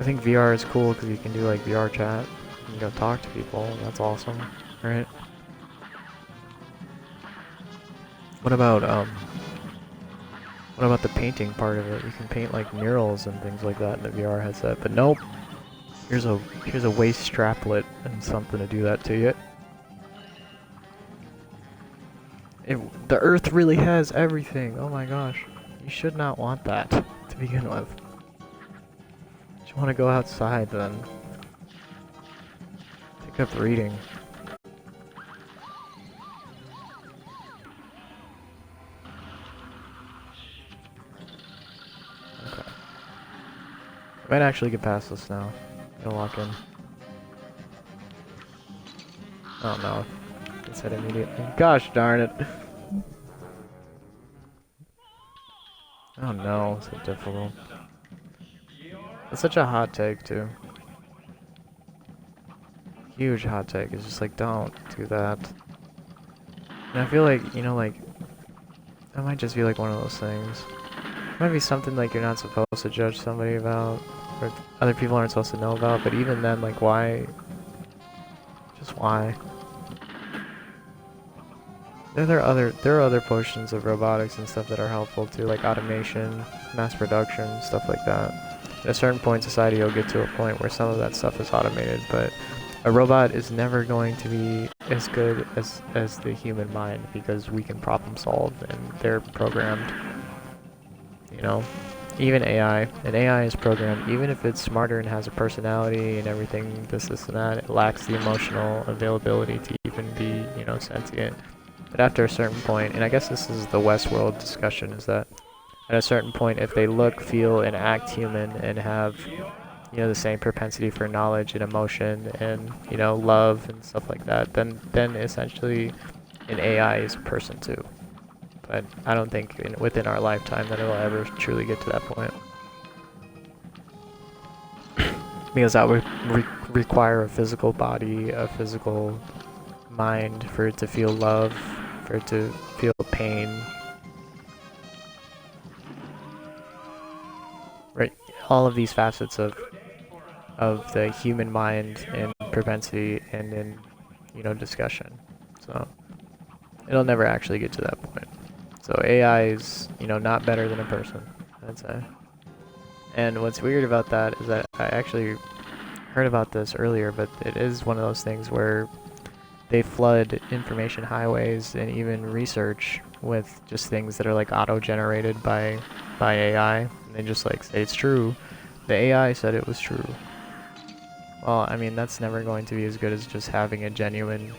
think VR is cool because you can do like VR chat and go talk to people. That's awesome, right? What about the painting part of it? You can paint like murals and things like that in the VR headset, but nope. Here's a waist straplet and something to do that to you. The Earth really has everything. Oh my gosh. You should not want that to begin with. You want to go outside then. Take up reading. Might actually get past this now. Gonna walk in. Oh no. Gets hit immediately. Gosh darn it. Oh no, so difficult. It's such a hot take too. Huge hot take. It's just like, don't do that. And I feel like, you know, like, that might just be like one of those things. It might be something like you're not supposed to judge somebody about, or other people aren't supposed to know about, but even then, like, why? Just why? There are other portions of robotics and stuff that are helpful too, like automation, mass production, stuff like that. At a certain point, society will get to a point where some of that stuff is automated, but a robot is never going to be as good as the human mind because we can problem solve and they're programmed. You know, even AI. An AI is programmed, even if it's smarter and has a personality and everything, this and that, it lacks the emotional availability to even be, you know, sentient. But after a certain point, and I guess this is the Westworld discussion, is that at a certain point, if they look, feel, and act human and have, you know, the same propensity for knowledge and emotion and, you know, love and stuff like that, then essentially an AI is a person too. But I don't think within our lifetime that it'll ever truly get to that point. Because that would require a physical body, a physical mind for it to feel love, for it to feel pain. Right, all of these facets of the human mind and propensity and in, you know, discussion. So it'll never actually get to that point. So AI is, you know, not better than a person, I'd say. And what's weird about that is that I actually heard about this earlier, but it is one of those things where they flood information highways and even research with just things that are like auto-generated by AI. And they just like say it's true. The AI said it was true. Well, I mean, that's never going to be as good as just having a genuine...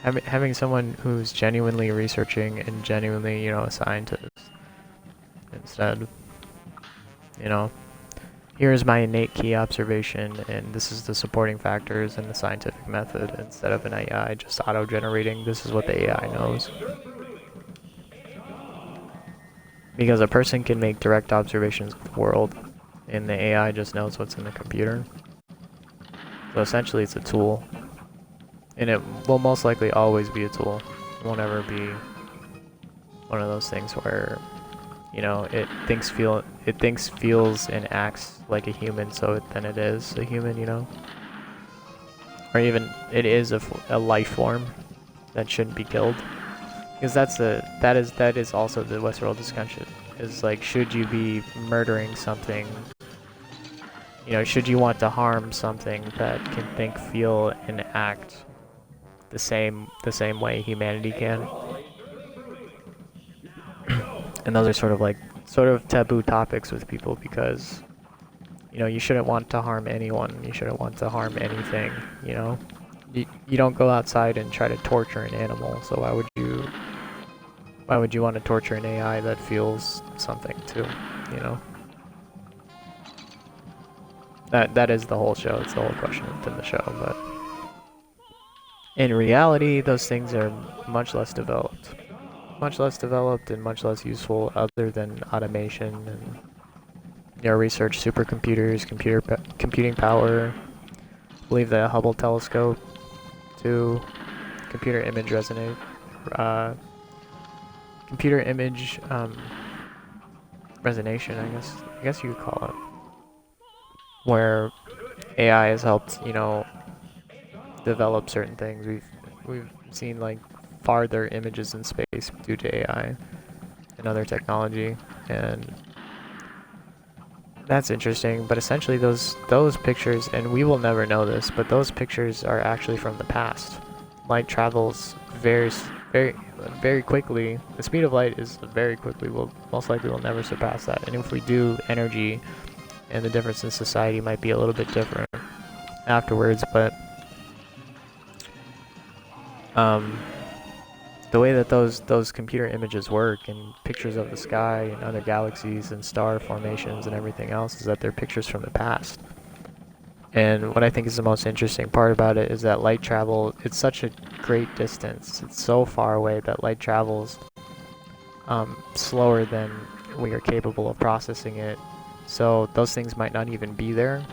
having someone who's genuinely researching and genuinely, you know, a scientist. Instead, you know, here's my innate key observation, and this is the supporting factors and the scientific method, instead of an AI just auto-generating, this is what the AI knows. Because a person can make direct observations of the world, and the AI just knows what's in the computer. So essentially it's a tool. And it will most likely always be a tool. It won't ever be one of those things where, you know, it thinks, feels, and acts like a human, so then it is a human, you know? Or even it is a life form that shouldn't be killed. Because that is also the Westworld discussion. Is like, should you be murdering something? You know, should you want to harm something that can think, feel, and act the same way humanity can? And those are sort of taboo topics with people because, you know, you shouldn't want to harm anyone. You shouldn't want to harm anything, you know? You don't go outside and try to torture an animal, so why would you want to torture an AI that feels something too, you know? That is the whole show. It's the whole question within the show, but in reality, those things are much less developed. Much less developed and much less useful other than automation and, you know, research, supercomputers, computing power. I believe the Hubble telescope, too. Computer image resonate. Computer image resonation, I guess you could call it. Where AI has helped, you know, develop certain things. We've seen like farther images in space due to AI and other technology, and that's interesting. But essentially those pictures, and we will never know this, but those pictures are actually from the past. Light travels very quickly. The speed of light is very quickly. We'll most likely will never surpass that. And if we do, energy and the difference in society might be a little bit different afterwards, but the way that those computer images work and pictures of the sky and other galaxies and star formations and everything else is that they're pictures from the past. And what I think is the most interesting part about it is that light travel, it's such a great distance. It's so far away that light travels slower than we are capable of processing it. So those things might not even be there.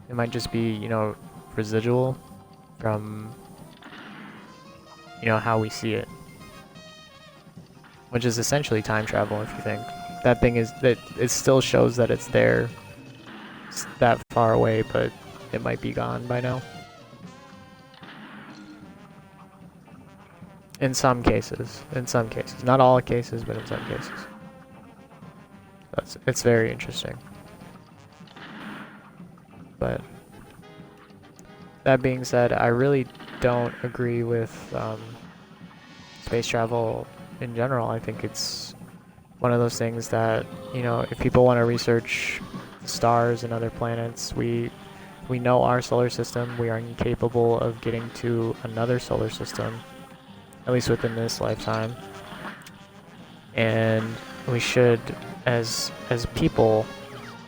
It might just be, you know, residual from, you know, how we see it. Which is essentially time travel, if you think. That thing is, that it still shows that it's there. It's that far away, but it might be gone by now. In some cases. In some cases. Not all cases, but in some cases. It's very interesting. But that being said, I really don't agree with space travel in general. I think it's one of those things that, you know, if people want to research stars and other planets, we know our solar system. We are incapable of getting to another solar system, at least within this lifetime. And we should, as people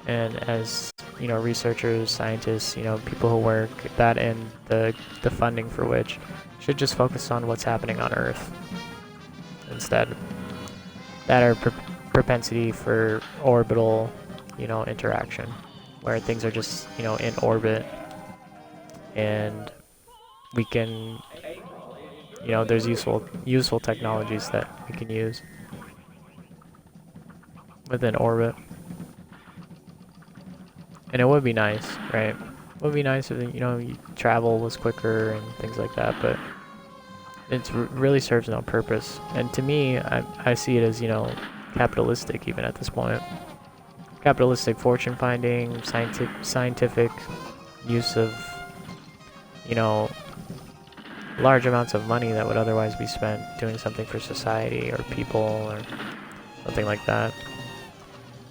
and as, you know, researchers, scientists, you know, people who work that and the funding for which should just focus on what's happening on Earth instead. That our propensity for orbital, you know, interaction, where things are just, you know, in orbit, and we can, you know, there's useful technologies that we can use within orbit. And it would be nice, right? It would be nice if, you know, travel was quicker and things like that, but it really serves no purpose. And to me, I see it as, you know, capitalistic even at this point. Capitalistic fortune finding, scientific use of, you know, large amounts of money that would otherwise be spent doing something for society or people or something like that.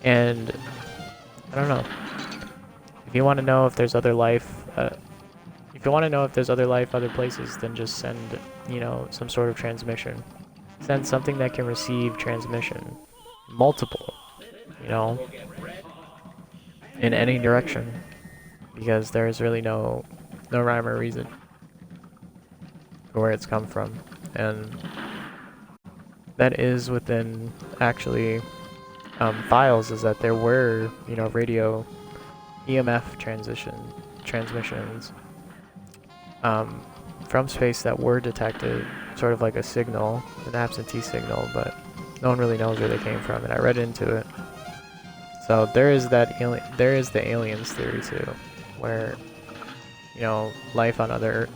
And I don't know. If you want to know if there's other life, other places, then just send, you know, some sort of transmission. Send something that can receive transmission. Multiple, you know, in any direction. Because there is really no rhyme or reason for where it's come from. And that is within, actually, files, is that there were, you know, radio EMF transmissions from space that were detected, sort of like a signal, an absentee signal, but no one really knows where they came from, and I read into it. So there is the aliens theory too, where, you know, life on other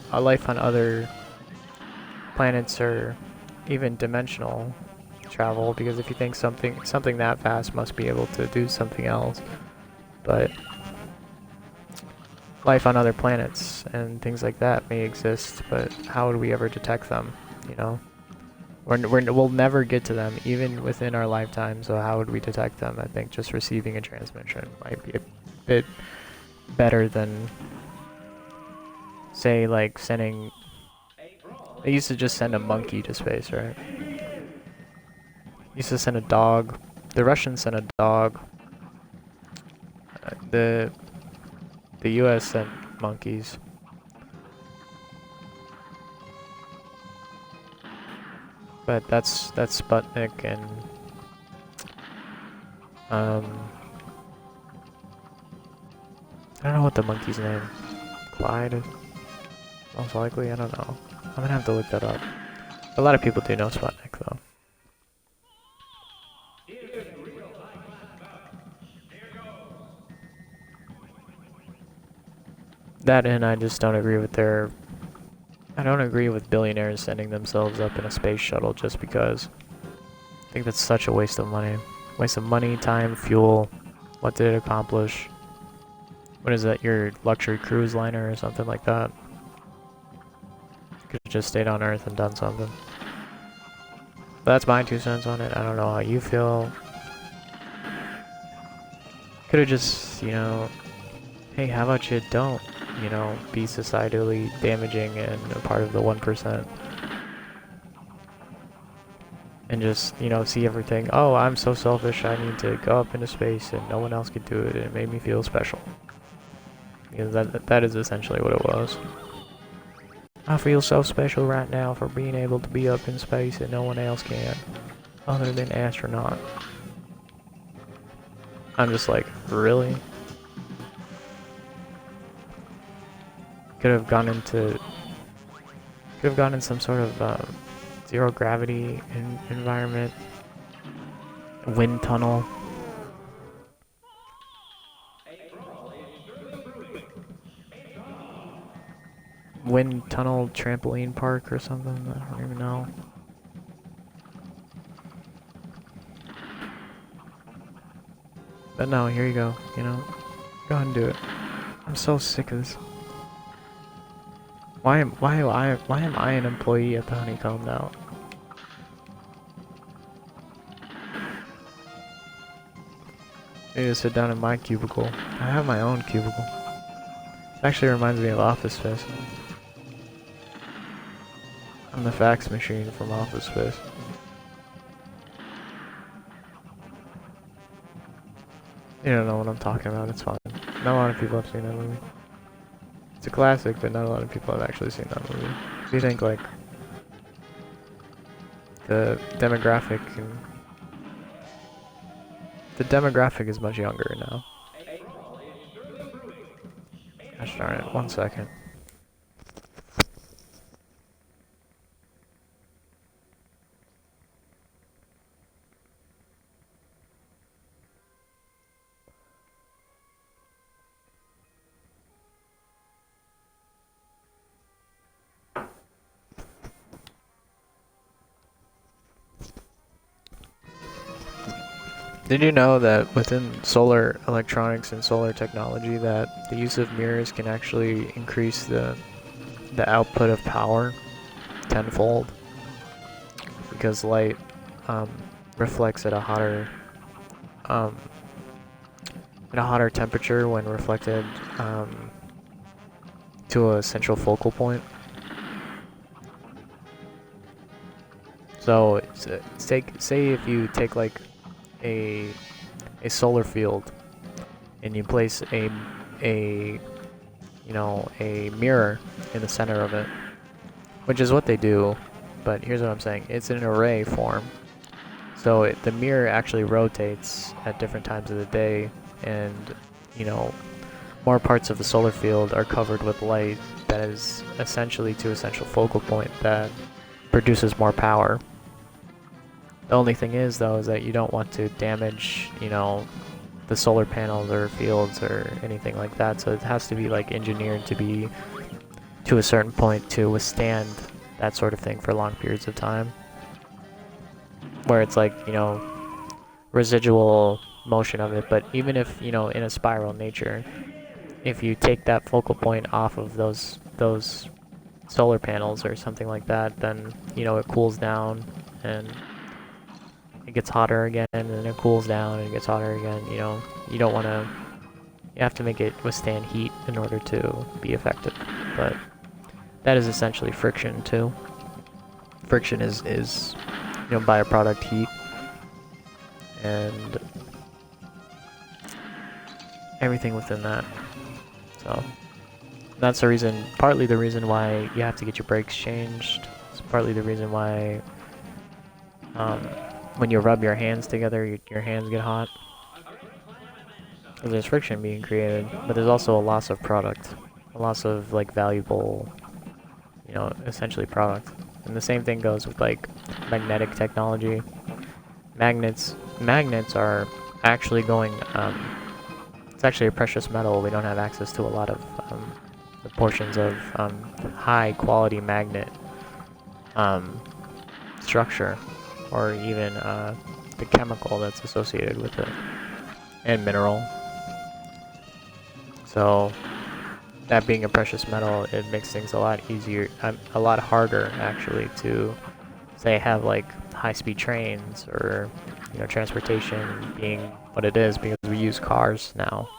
planets or even dimensional travel, because if you think something that fast must be able to do something else, but life on other planets and things like that may exist, but how would we ever detect them, you know? We'll never get to them, even within our lifetime, so how would we detect them? I think just receiving a transmission might be a bit better than, say, like sending... They used to just send a monkey to space, right? Used to send a dog. The Russians sent a dog. The US sent monkeys. But that's Sputnik and I don't know what the monkey's name. Clyde? Most likely, I don't know. I'm gonna have to look that up. A lot of people do know Sputnik though. That, and I just don't agree with I don't agree with billionaires sending themselves up in a space shuttle just because. I think that's such a waste of money. Waste of money, time, fuel. What did it accomplish? What is that, your luxury cruise liner or something like that? Could have just stayed on Earth and done something. But that's my 2 cents on it. I don't know how you feel. Could have just, you know, hey, how about you don't, you know, be societally damaging and a part of the 1%. and just, you know, see everything. Oh, I'm so selfish, I need to go up into space and no one else can do it, and it made me feel special. Because that is essentially what it was. I feel so special right now for being able to be up in space and no one else can, other than astronaut. I'm just like, really? Could have gone into some sort of zero gravity environment, wind tunnel. Wind tunnel trampoline park or something, I don't even know. But no, here you go, you know. Go ahead and do it. I'm so sick of this. Why am I an employee at the Honeycomb now? I need to sit down in my cubicle. I have my own cubicle. It actually reminds me of Office Space. I'm the fax machine from Office Space. You don't know what I'm talking about, it's fine. Not a lot of people have seen that movie. It's a classic, but not a lot of people have actually seen that movie. Do you think, like, the demographic is much younger now? Gosh darn it, 1 second. Did you know that within solar electronics and solar technology that the use of mirrors can actually increase the output of power tenfold? Because light reflects at a hotter temperature when reflected to a central focal point. So say if you take like a solar field and you place a mirror in the center of it, which is what they do, but here's what I'm saying, it's in an array form. So the mirror actually rotates at different times of the day, and you know, more parts of the solar field are covered with light that is essentially to a central focal point that produces more power. The only thing is, though, is that you don't want to damage, you know, the solar panels or fields or anything like that, so it has to be like engineered to be to a certain point to withstand that sort of thing for long periods of time. Where it's like, you know, residual motion of it, but even if, you know, in a spiral nature, if you take that focal point off of those solar panels or something like that, then, you know, it cools down and it gets hotter again, and then it cools down and it gets hotter again. You know, you don't want to, you have to make it withstand heat in order to be effective. But that is essentially friction too. Friction is you know, byproduct heat, and everything within that. So that's the reason, partly the reason why you have to get your brakes changed. It's partly the reason why when you rub your hands together, your hands get hot. There's friction being created, but there's also a loss of product, a loss of like valuable, you know, essentially product. And the same thing goes with like magnetic technology. Magnets are actually going. It's actually a precious metal. We don't have access to a lot of the portions of high quality magnet structure, or even the chemical that's associated with it, and mineral. So that being a precious metal, it makes things a lot easier, a lot harder actually to say have like high-speed trains or, you know, transportation being what it is, because we use cars now.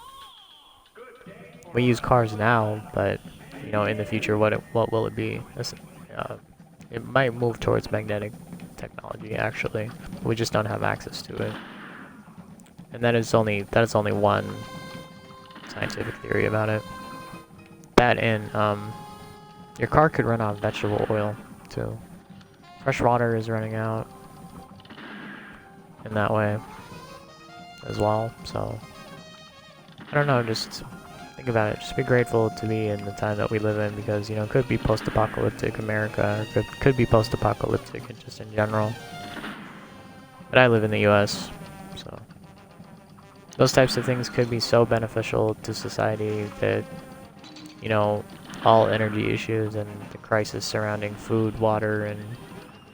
We use cars now, but you know, in the future, what will it be? It might move towards magnetic technology, actually. We just don't have access to it. And that is only one scientific theory about it. That and your car could run on vegetable oil too. Fresh water is running out in that way as well. So I don't know, just think about it. Just be grateful to be in the time that we live in, because it could be post-apocalyptic America, or could be post-apocalyptic just in general. But I live in the U.S., so those types of things could be so beneficial to society that all energy issues and the crisis surrounding food, water, and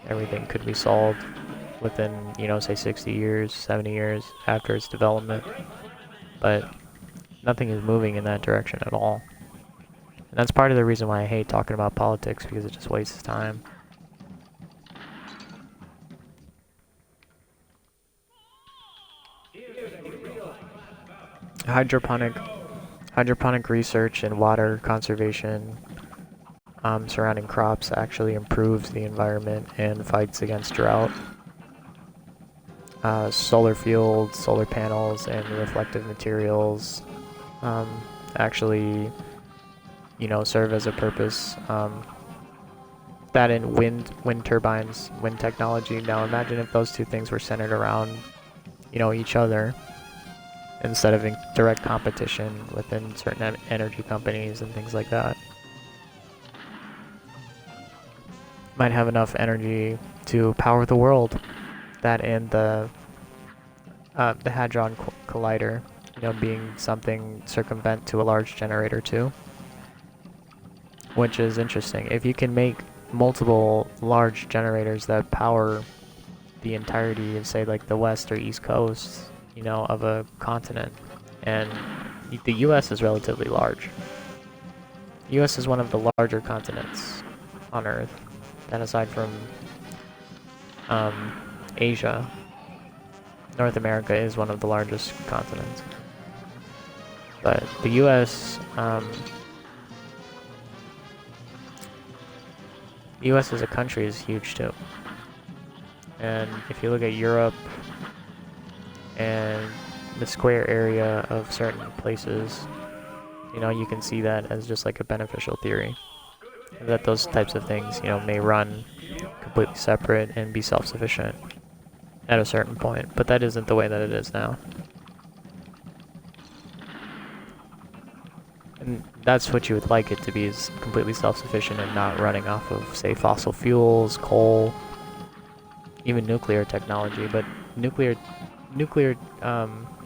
everything could be solved within, say 60 years, 70 years after its development. But nothing is moving in that direction at all. And that's part of the reason why I hate talking about politics, because it just wastes time. Hydroponic research and water conservation surrounding crops actually improves the environment and fights against drought. Solar fueled, solar panels, and reflective materials actually, serve as a purpose. That and wind turbines, wind technology. Now imagine if those two things were centered around, each other, instead of in direct competition within certain energy companies and things like that. Might have enough energy to power the world. That and the Hadron Collider, being something circumvent to a large generator too. Which is interesting. If you can make multiple large generators that power the entirety of, say, like the west or east coast, of a continent, and the U.S. is relatively large. The U.S. is one of the larger continents on Earth, and aside from Asia, North America is one of the largest continents. But the U.S. The U.S. as a country is huge too. And if you look at Europe and the square area of certain places, you can see that as just like a beneficial theory. That those types of things, may run completely separate and be self-sufficient at a certain point. But that isn't the way that it is now. And that's what you would like it to be, is completely self-sufficient and not running off of, say, fossil fuels, coal, even nuclear technology. But nuclear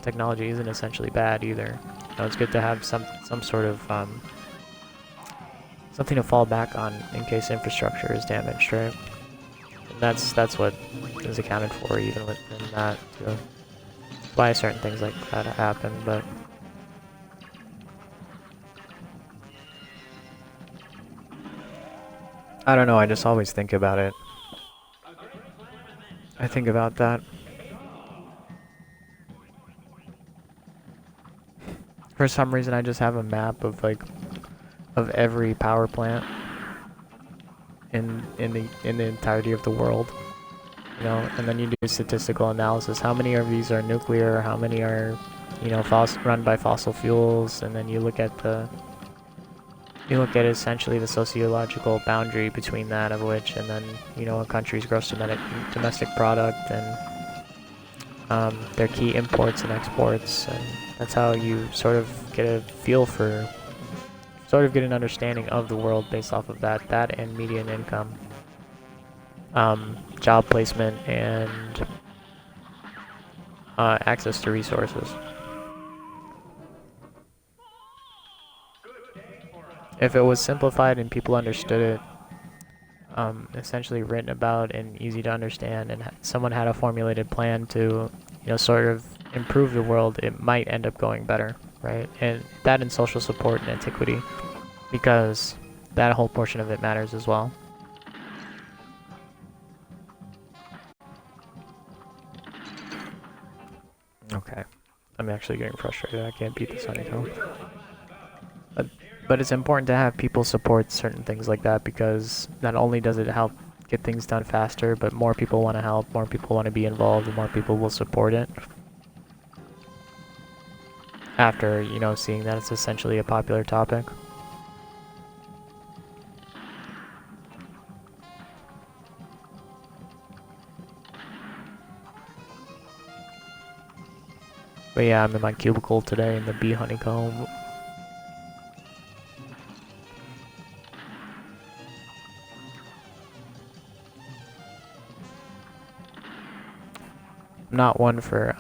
technology isn't essentially bad either. It's good to have some sort of something to fall back on in case infrastructure is damaged, right? And that's what is accounted for even within that too. That's why certain things like that happen, but I don't know, I just always think about it. I think about that. For some reason, I just have a map of of every power plant in the entirety of the world, and then you do statistical analysis. How many of these are nuclear? How many are, run by fossil fuels? And then you look at essentially the sociological boundary between that, of which, and then a country's gross domestic product and their key imports and exports, and that's how you sort of get a feel for, get an understanding of the world based off of that and median income, job placement, and access to resources. If it was simplified and people understood it, essentially written about and easy to understand, and someone had a formulated plan to, sort of improve the world, it might end up going better, right? And that and social support and antiquity, because that whole portion of it matters as well. Okay, I'm actually getting frustrated. I can't beat this honeycomb. But it's important to have people support certain things like that, because not only does it help get things done faster, but more people want to help, more people want to be involved, and more people will support it. After, you know, seeing that it's essentially a popular topic. But yeah, I'm in my cubicle today in the bee honeycomb. Not one for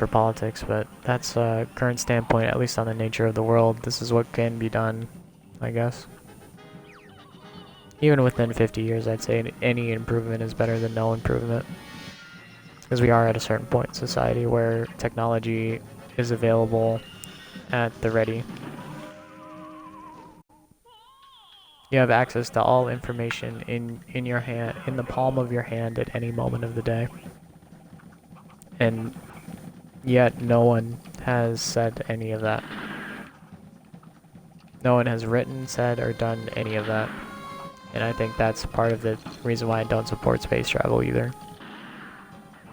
politics, but that's a current standpoint, at least on the nature of the world. This is what can be done, I guess. Even within 50 years, I'd say any improvement is better than no improvement. Because we are at a certain point in society where technology is available at the ready. You have access to all information in your hand, in the palm of your hand at any moment of the day. And yet no one has said any of that. No one has written, said, or done any of that. And I think that's part of the reason why I don't support space travel either.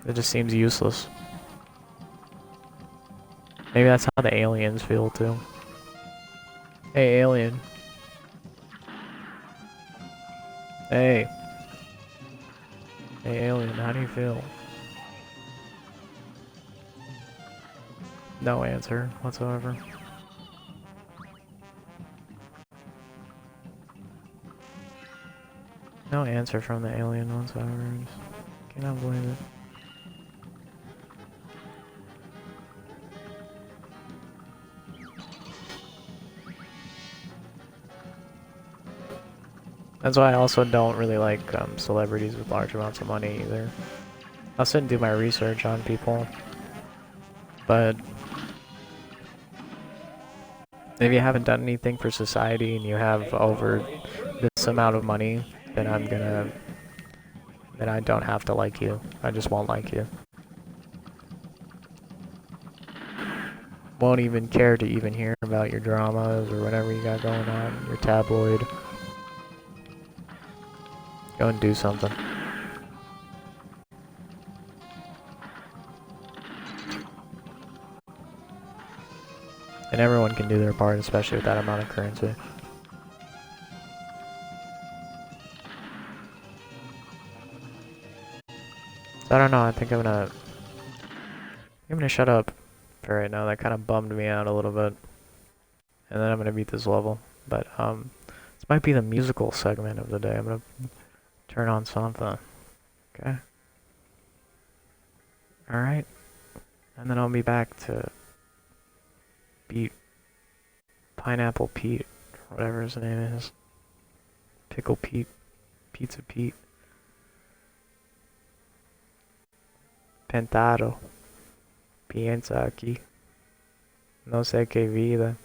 It just seems useless. Maybe that's how the aliens feel too. Hey, alien. Hey. Hey, alien, how do you feel? No answer whatsoever. No answer from the alien whatsoever. Just cannot believe it. That's why I also don't really like celebrities with large amounts of money either. I'll sit and do my research on people, but if you haven't done anything for society and you have over this amount of money, then then I don't have to like you. I just won't like you. Won't even care to even hear about your dramas or whatever you got going on, your tabloid. Go and do something. And everyone can do their part, especially with that amount of currency. So I don't know, I think I'm gonna shut up for right now. That kind of bummed me out a little bit. And then I'm gonna beat this level. But this might be the musical segment of the day. I'm gonna turn on something. Okay. Alright. And then I'll be back to beat Pineapple Pete, or whatever his name is. Pickle Pete. Pizza Pete. Pentado. Piensa aquí. No sé qué vida.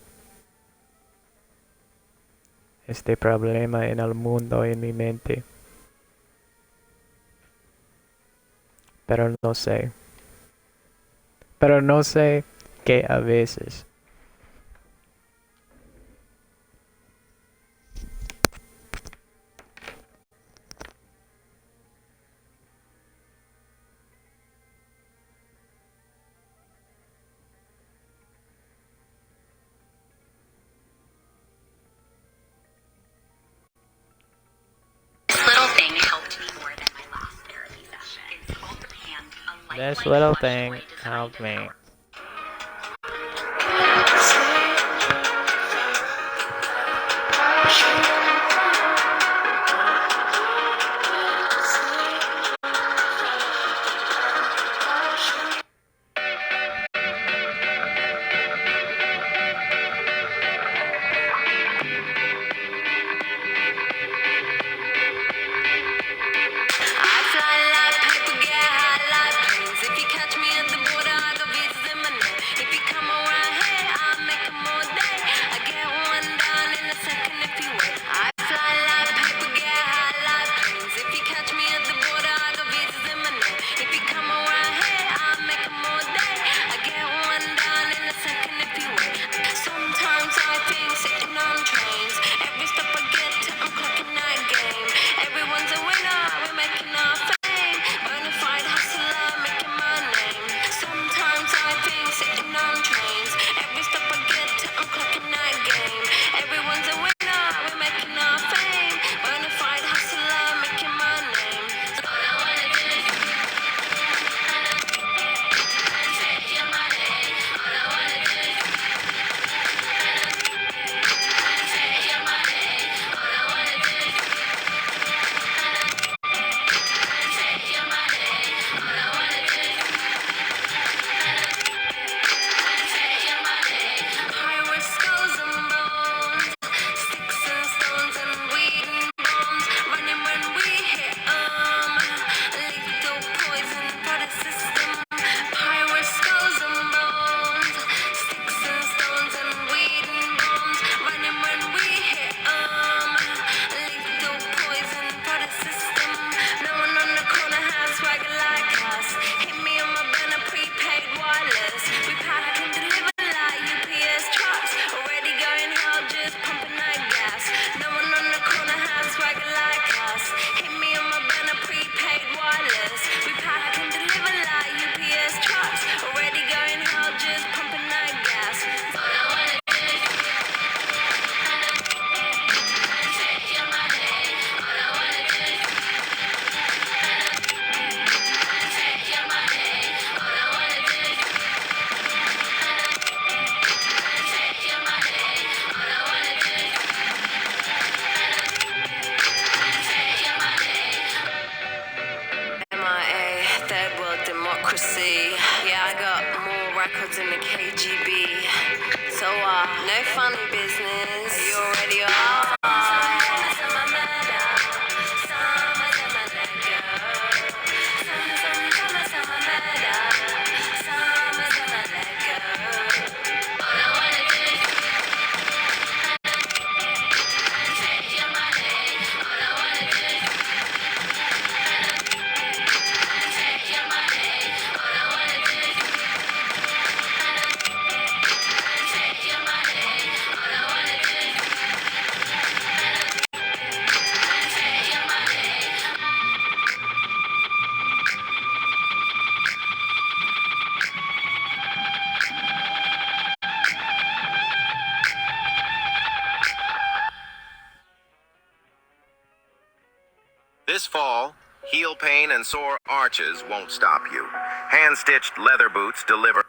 Este problema en el mundo en mi mente. Pero no sé. Pero no sé que a veces. This little thing helped me. no funny business. Are you already on? This fall, heel pain and sore arches won't stop you. Hand-stitched leather boots deliver.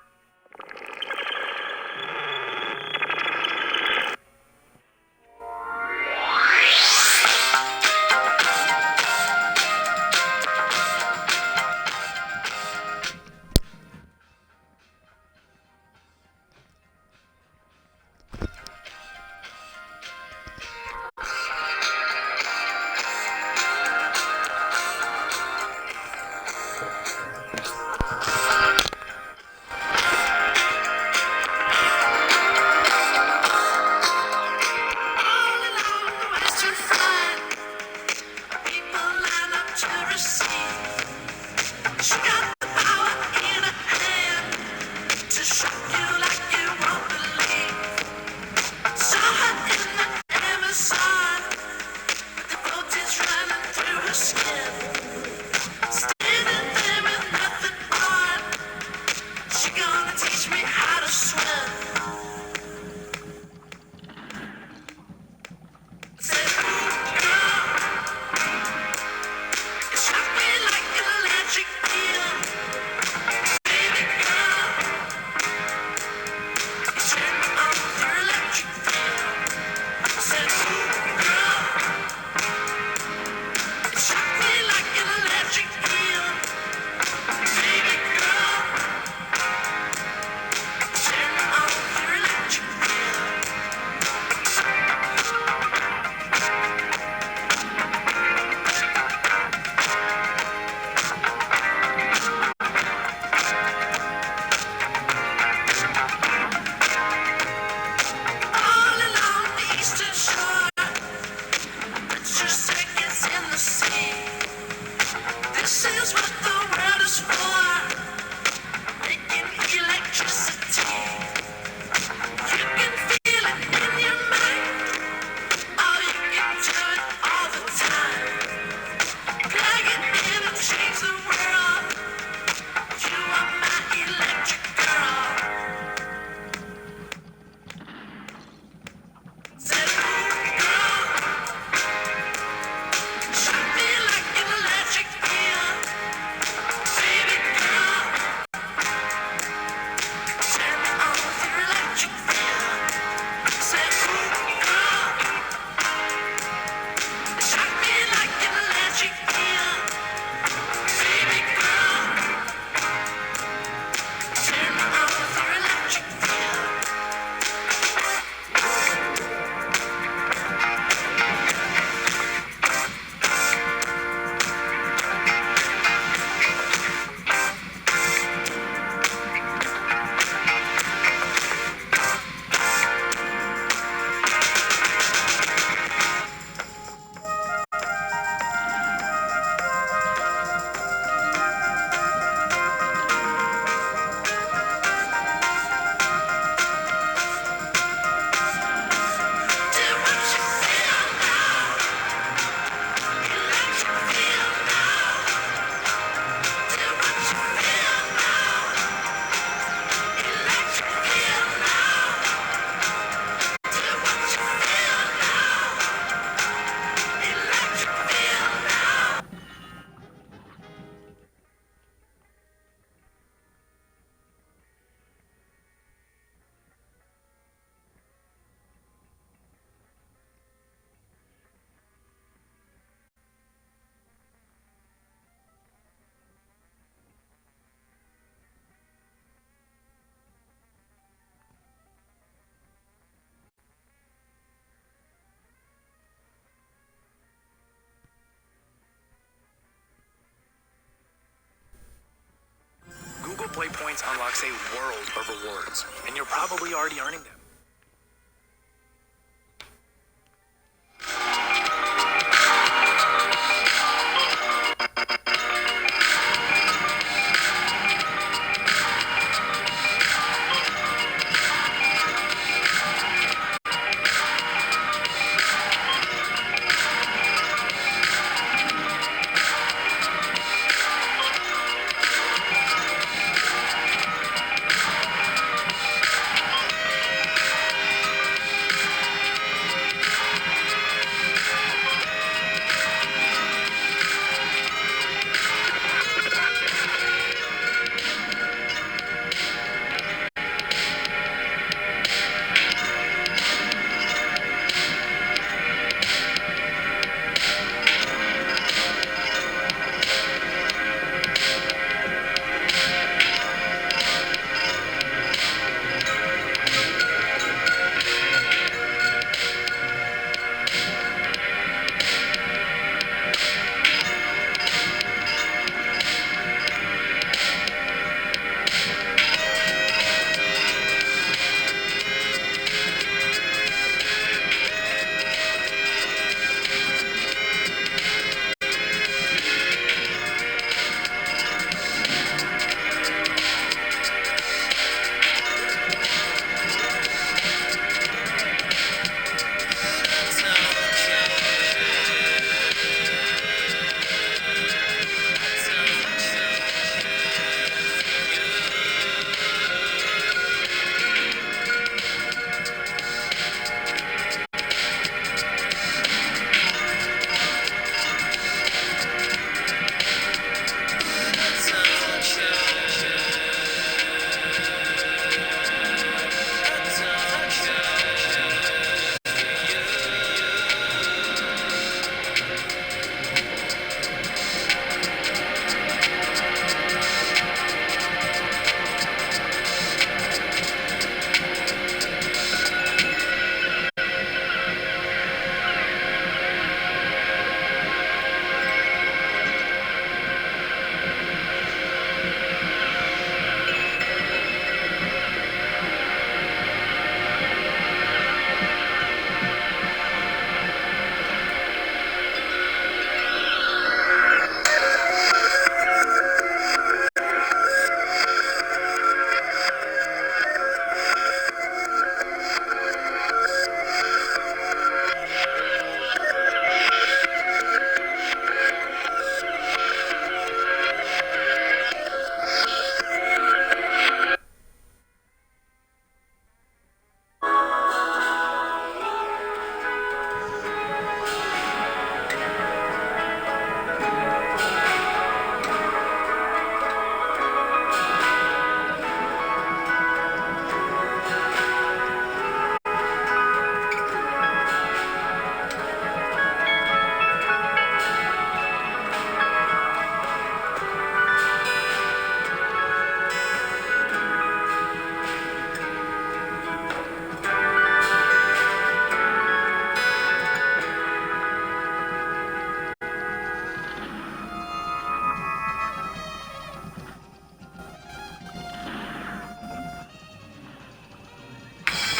Play Points unlocks a world of rewards, and you're probably already earning them.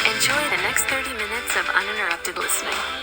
Enjoy the next 30 minutes of uninterrupted listening.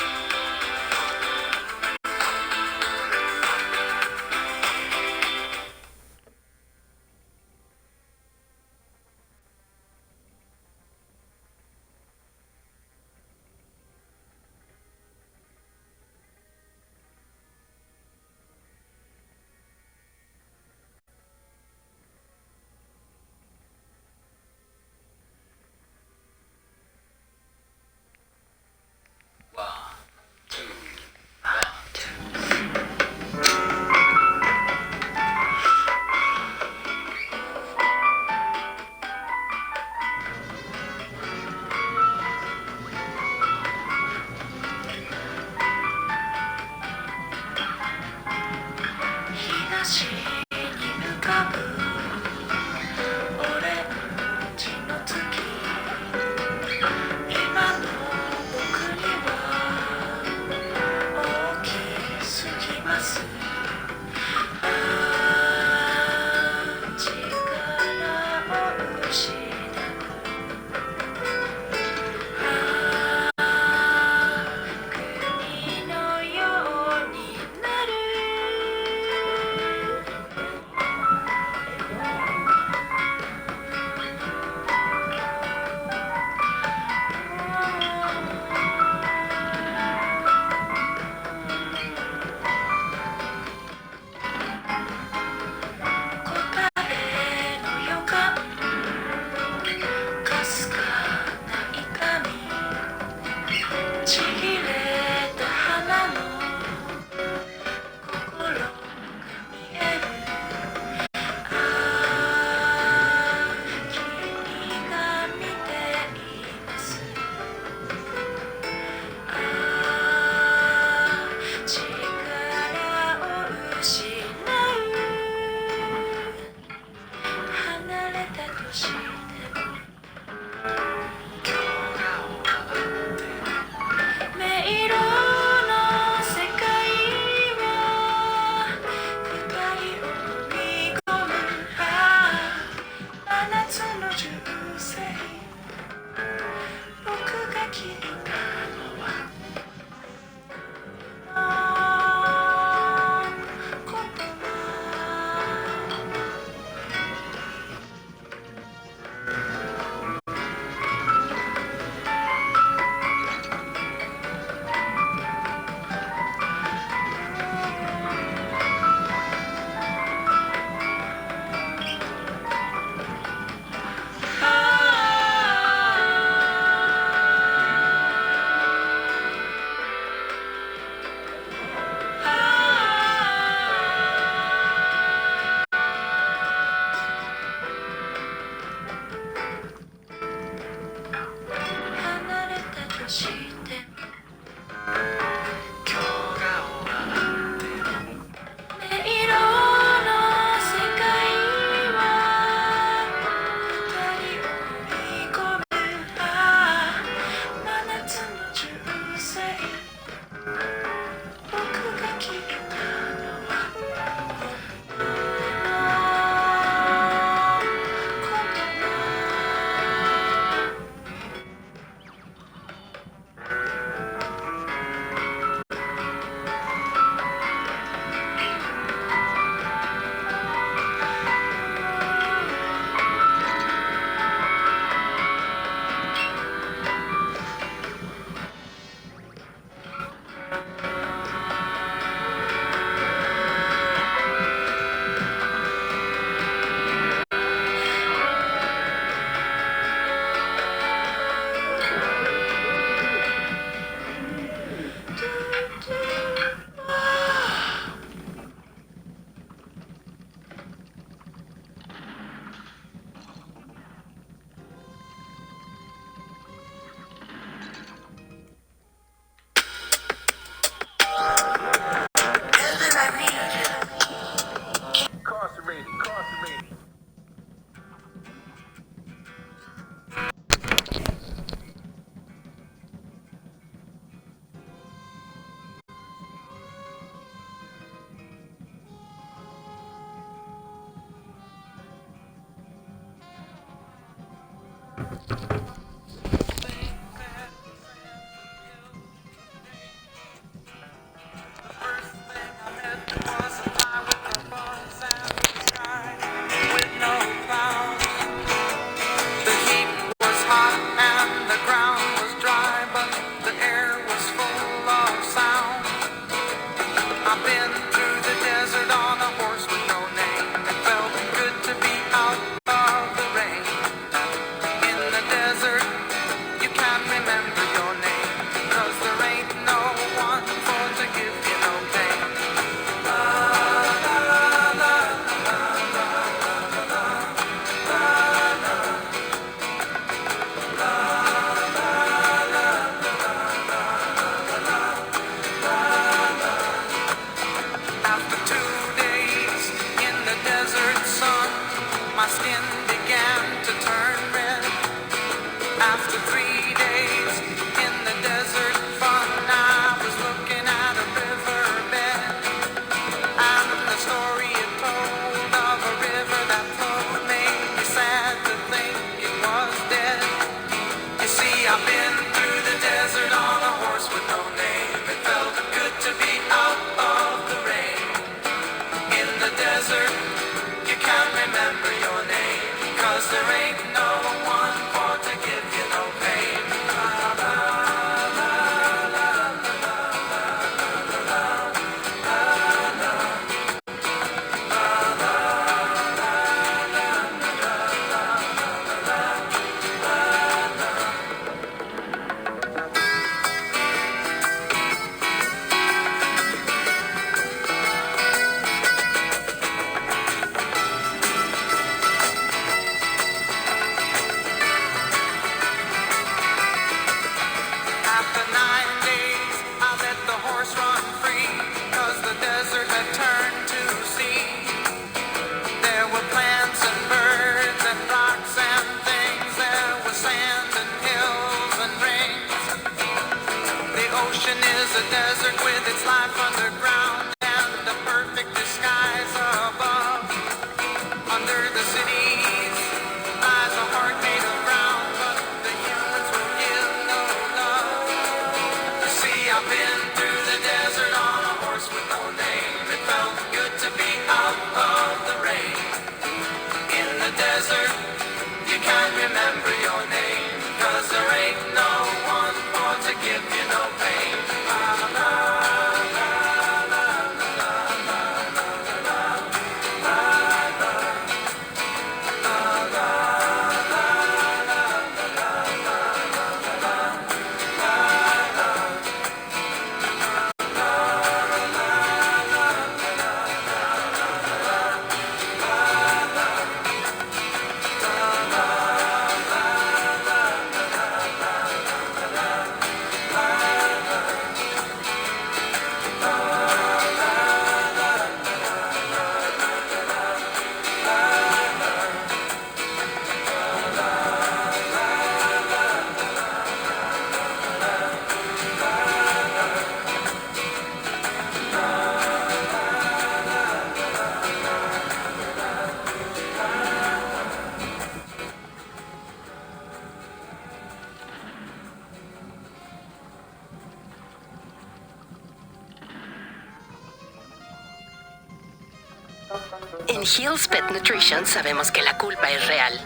En Hill's Pet Nutrition sabemos que la culpa es real.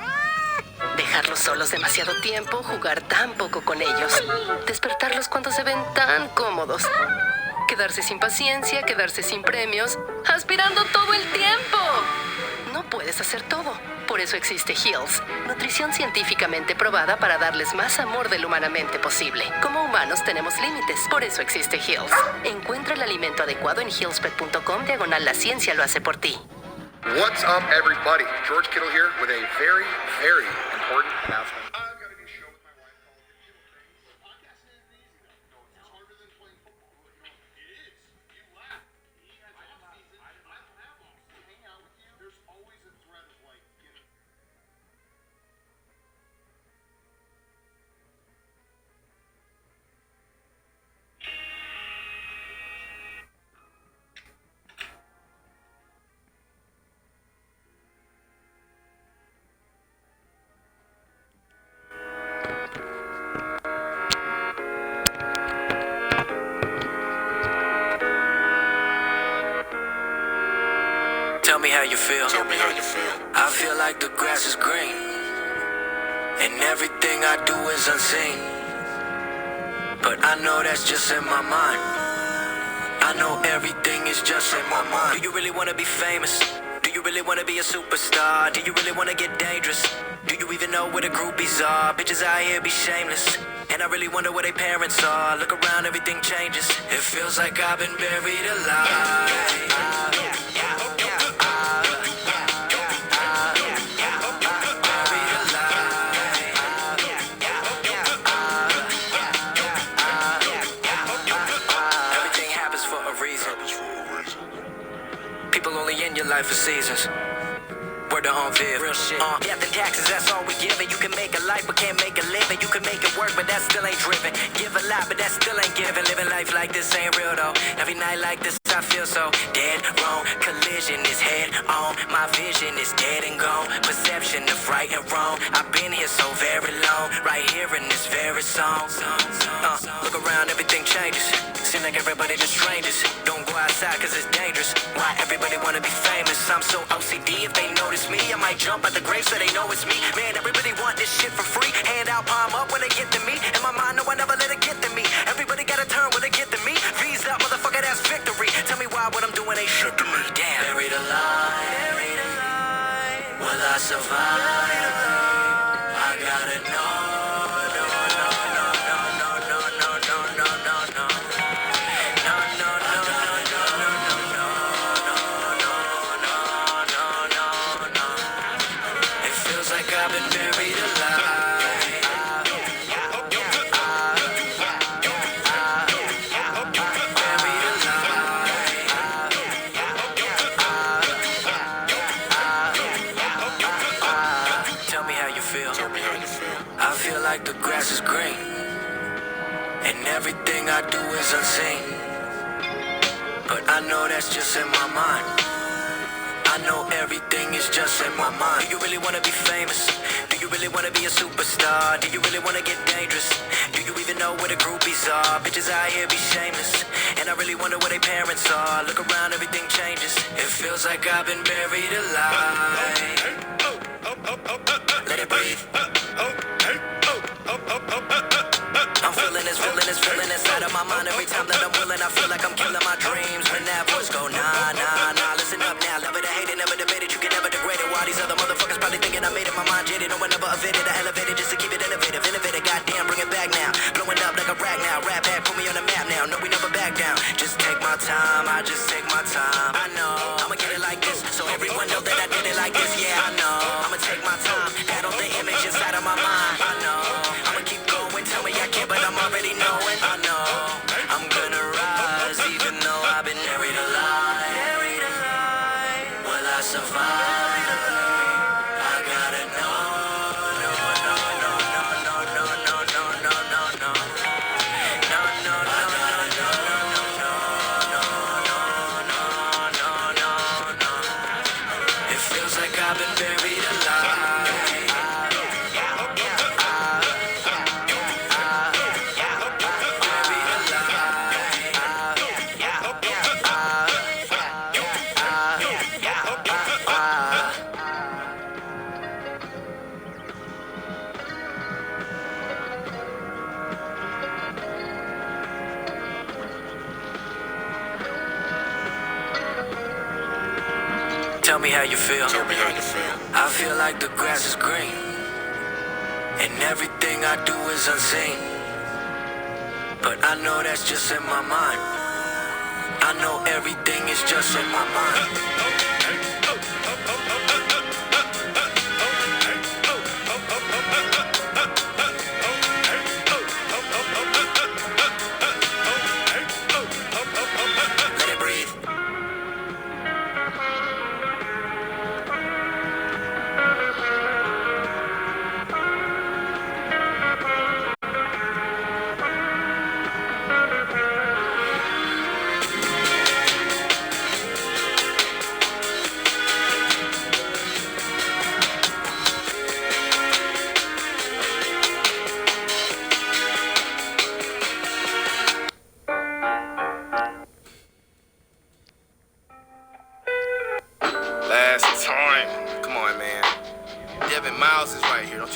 Dejarlos solos demasiado tiempo, jugar tan poco con ellos, despertarlos cuando se ven tan cómodos, quedarse sin paciencia, quedarse sin premios, aspirando todo el tiempo. No puedes hacer todo. Por eso existe Hill's, nutrición científicamente probada para darles más amor del humanamente posible. Como humanos tenemos límites, por eso existe Hill's. Encuentra el alimento adecuado en hillspet.com/la ciencia lo hace por ti. What's up, everybody? George Kittle here with a very, very important announcement. I've got a new show with my wife called Podcasting Isn't Easy, though. No, it's harder than playing football. It is. You laugh. He has off season. I don't have off season. Hang out with you. There's always a threat of like getting. how you feel. Tell me how you feel. I feel like the grass is green, and everything I do is unseen. But I know that's just in my mind. I know everything is just in my mind. Do you really wanna be famous? Do you really wanna be a superstar? Do you really wanna get dangerous? Do you even know where the groupies are? Bitches out here be shameless, and I really wonder where their parents are. Look around, everything changes. It feels like I've been buried alive. People only in your life for seasons. Word to Viv. Real shit. Death and taxes, that's all we give. And you can make a life, but can't make a living. You can make it work, but that still ain't driven. Give a lot, but that still ain't giving. Living life like this ain't real though. Every night like this, I feel so dead wrong. Collision is head on. My vision is dead and gone. Perception of right and wrong. I've been here so very long. Right here in this very song. Look around, everything changes. Seem like everybody just strangers. Don't go outside cause it's dangerous. Why everybody wanna be famous? I'm so OCD, if they notice me I might jump at the grave so they know it's me. Man, everybody want this shit for free. Hand out, palm up when they get to me. In my mind, no, I never let it get to me. Everybody gotta turn when they get to me. V's up, motherfucker, that's victory. Tell me why what I'm doing ain't shit to me. Damn. Buried alive. Will I survive? I gotta know. Like the grass is green, and everything I do is unseen. But I know that's just in my mind. I know everything is just in my mind. Do you really wanna be famous? Do you really wanna be a superstar? Do you really wanna get dangerous? Do you even know where the groupies are? Bitches out here be shameless, and I really wonder where their parents are. Look around, everything changes. It feels like I've been buried alive. Let it breathe. I'm feeling inside of my mind. Every time that I'm willing, I feel like I'm killing my dreams. When that voice go, nah, nah, nah. Listen up now, love it or hate it, never debate it. You can never degrade it. While these other motherfuckers probably thinking I made it, my mind jaded. No one ever evaded, I elevated just to keep it innovative. Goddamn, bring it back now. Blowing up like a rag now. Rap back, put me on the map now. No, we never back down. Just take my time, I just take my time. I know, I'ma get it like this, so everyone know that I did it like this. Yeah, I know, I'ma take my time. Add on the image inside of my mind. I know, I'ma keep going. Tell me I can't, but I'm already knowing. I know, I'm gonna rise, even though I've been buried alive. Will I survive? I gotta know. I've been buried alive. Tell me how you feel. Tell me how you feel. I feel like the grass is green, and everything I do is unseen. But I know that's just in my mind. I know everything is just in my mind.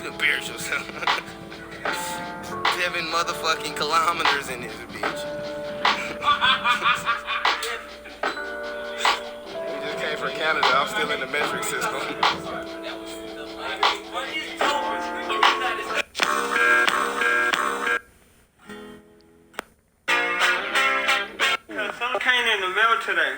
embarrass yourself. 7 motherfucking kilometers in this bitch. We just came from Canada. I'm still in the metric system. Some came in the mail today.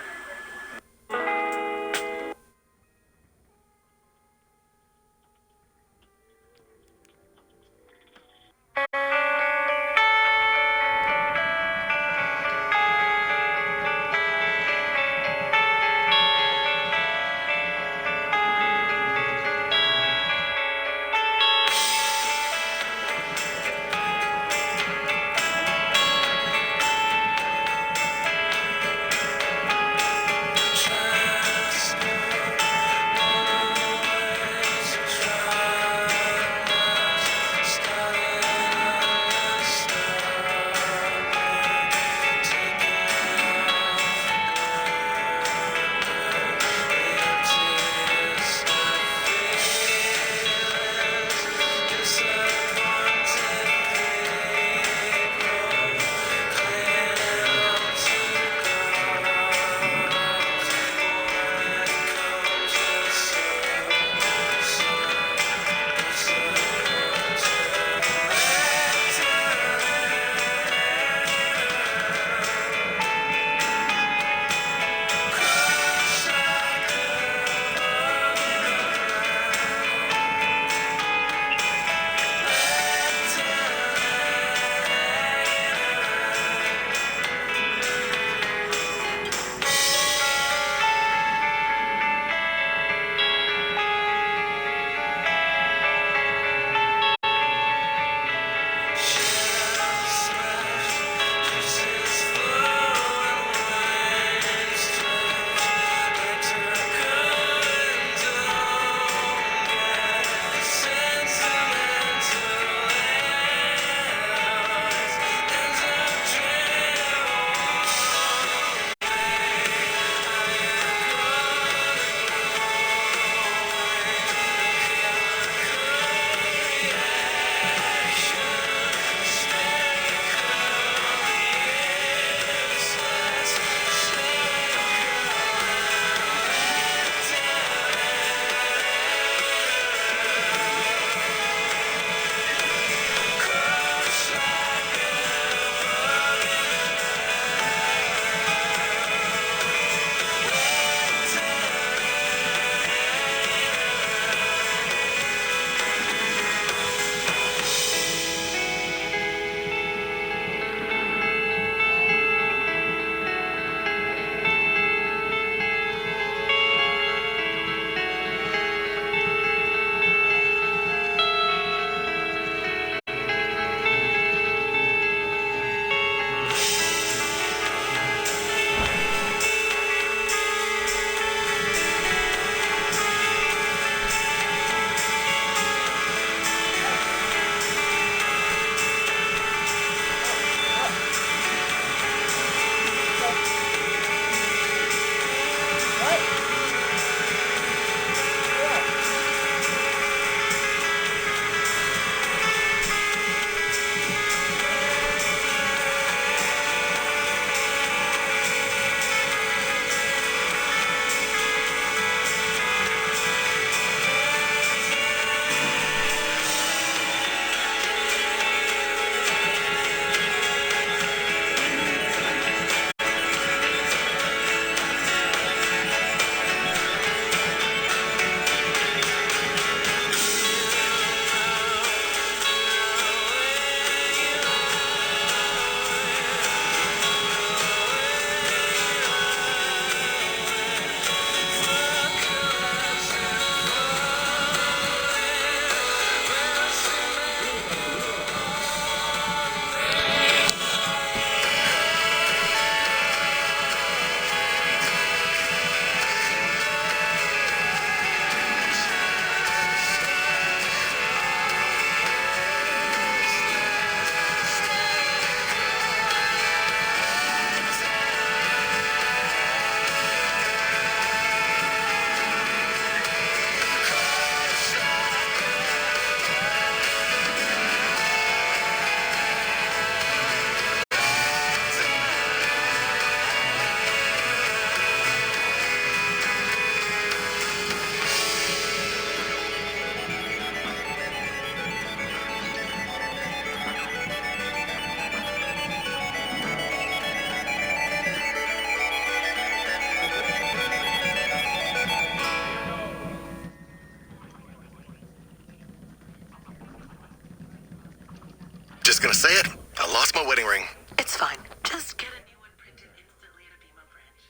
say it. I lost my wedding ring. It's fine. Just get a new one printed instantly at a BMO branch.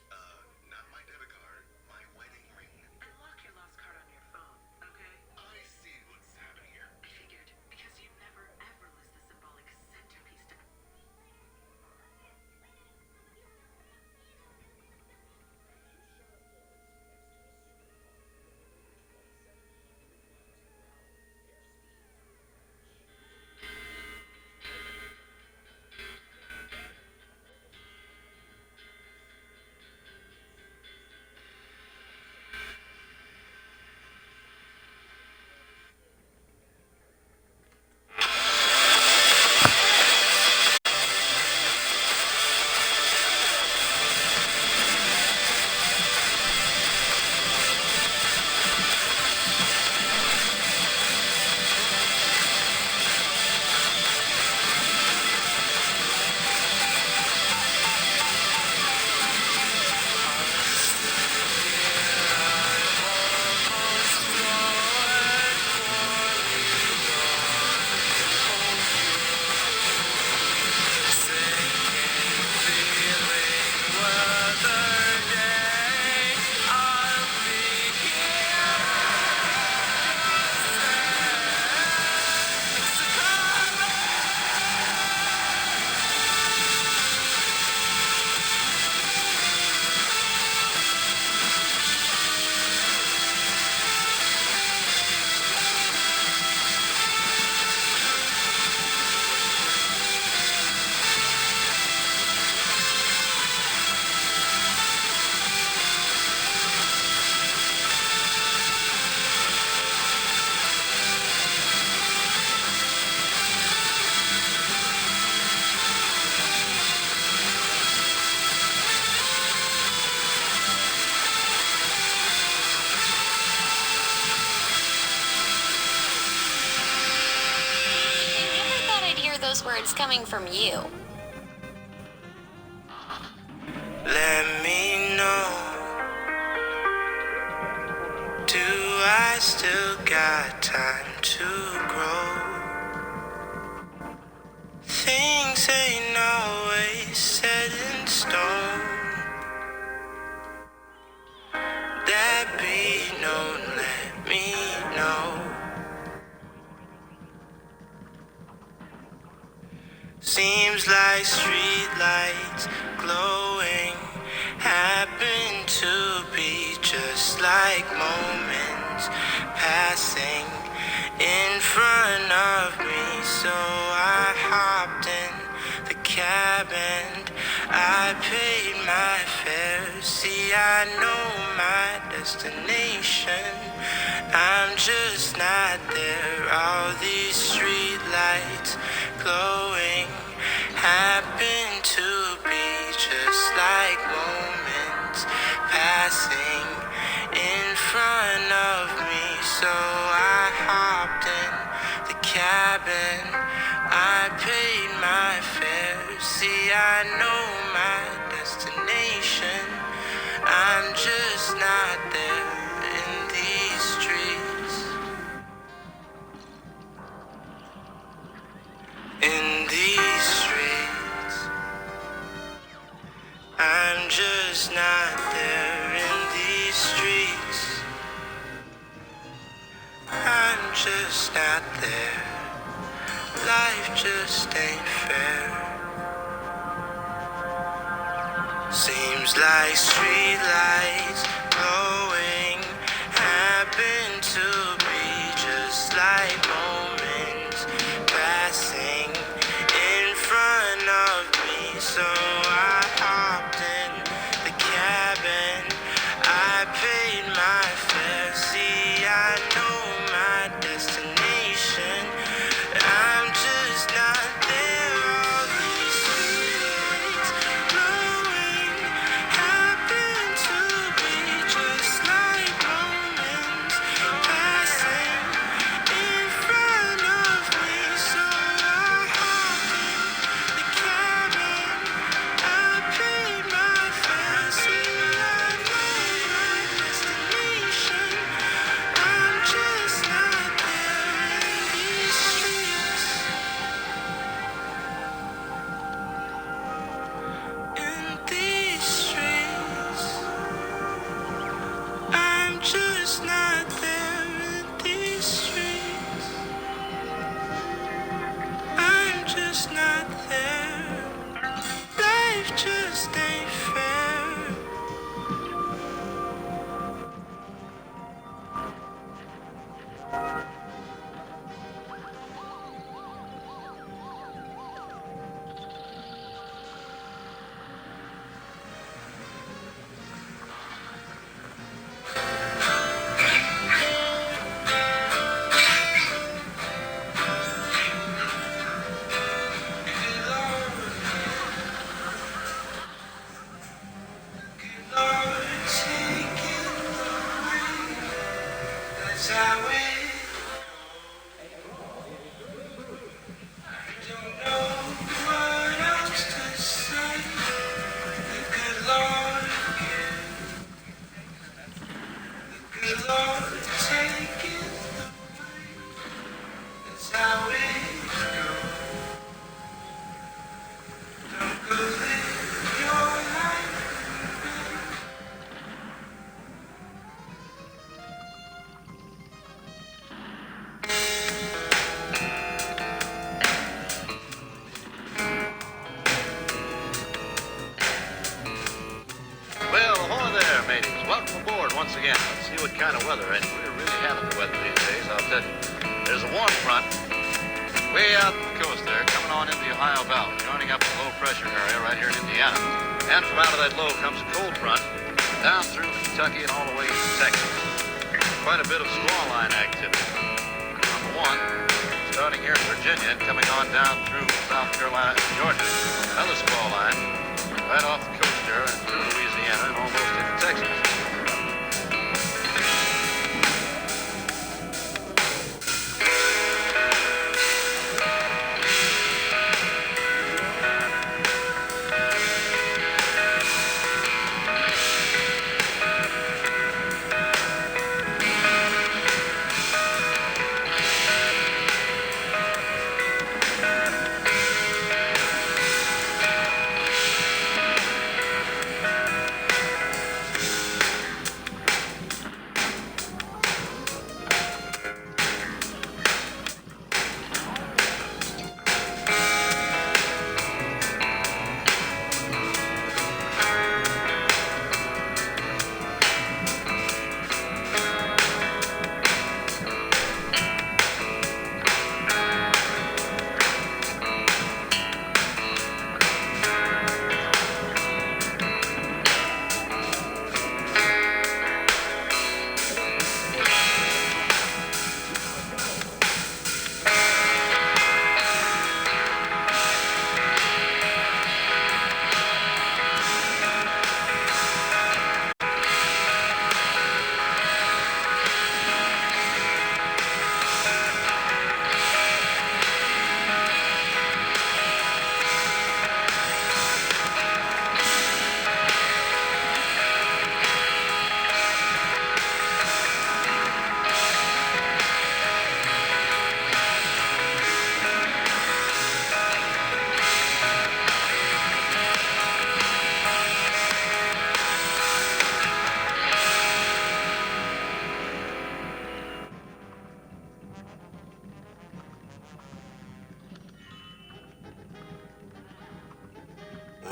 Not my debit card, my wedding ring. And lock your lost card on your phone, okay? I see what's happening here. I figured, because you never ever list the symbolic centerpiece to... Those words coming from you. Let me know. Do I still got time to grow? Things ain't always set in stone. That beat, no, let me know. Seems like streetlights glowing happen to be just like moments passing in front of me. So I hopped in the cab and I paid my fare. See, I know my destination, I'm just not there. All these streetlights glowing happen to be just like moments passing in front of me. So I hopped in the cabin, I paid my fare. See, I know my destination, I'm just not there in these streets. In these streets, I'm just not there in these streets. I'm just not there. Life just ain't fair. Seems like streetlights glowing happen to be just like moments passing in front of me. So I hopped in the cabin, I paid my fare. See, I know my destination, I'm just not there. All these streets glowing happen to be just just not there in these streets. I'm just not there. Life just ain't fair. Well, ahoy there, mateys. Welcome aboard once again. Let's see what kind of weather, and we're really having the weather these days, I'll tell you. There's a warm front way out the coast there, coming on into the Ohio Valley, joining up the low-pressure area right here in Indiana. And from out of that low comes a cold front, down through Kentucky and all the way to Texas. Quite a bit of squall line activity. Number one, starting here in Virginia and coming on down through South Carolina and Georgia. Another squall line right off the coast there and through Louisiana and almost into Texas.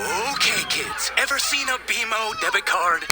Okay, kids, ever seen a BMO debit card?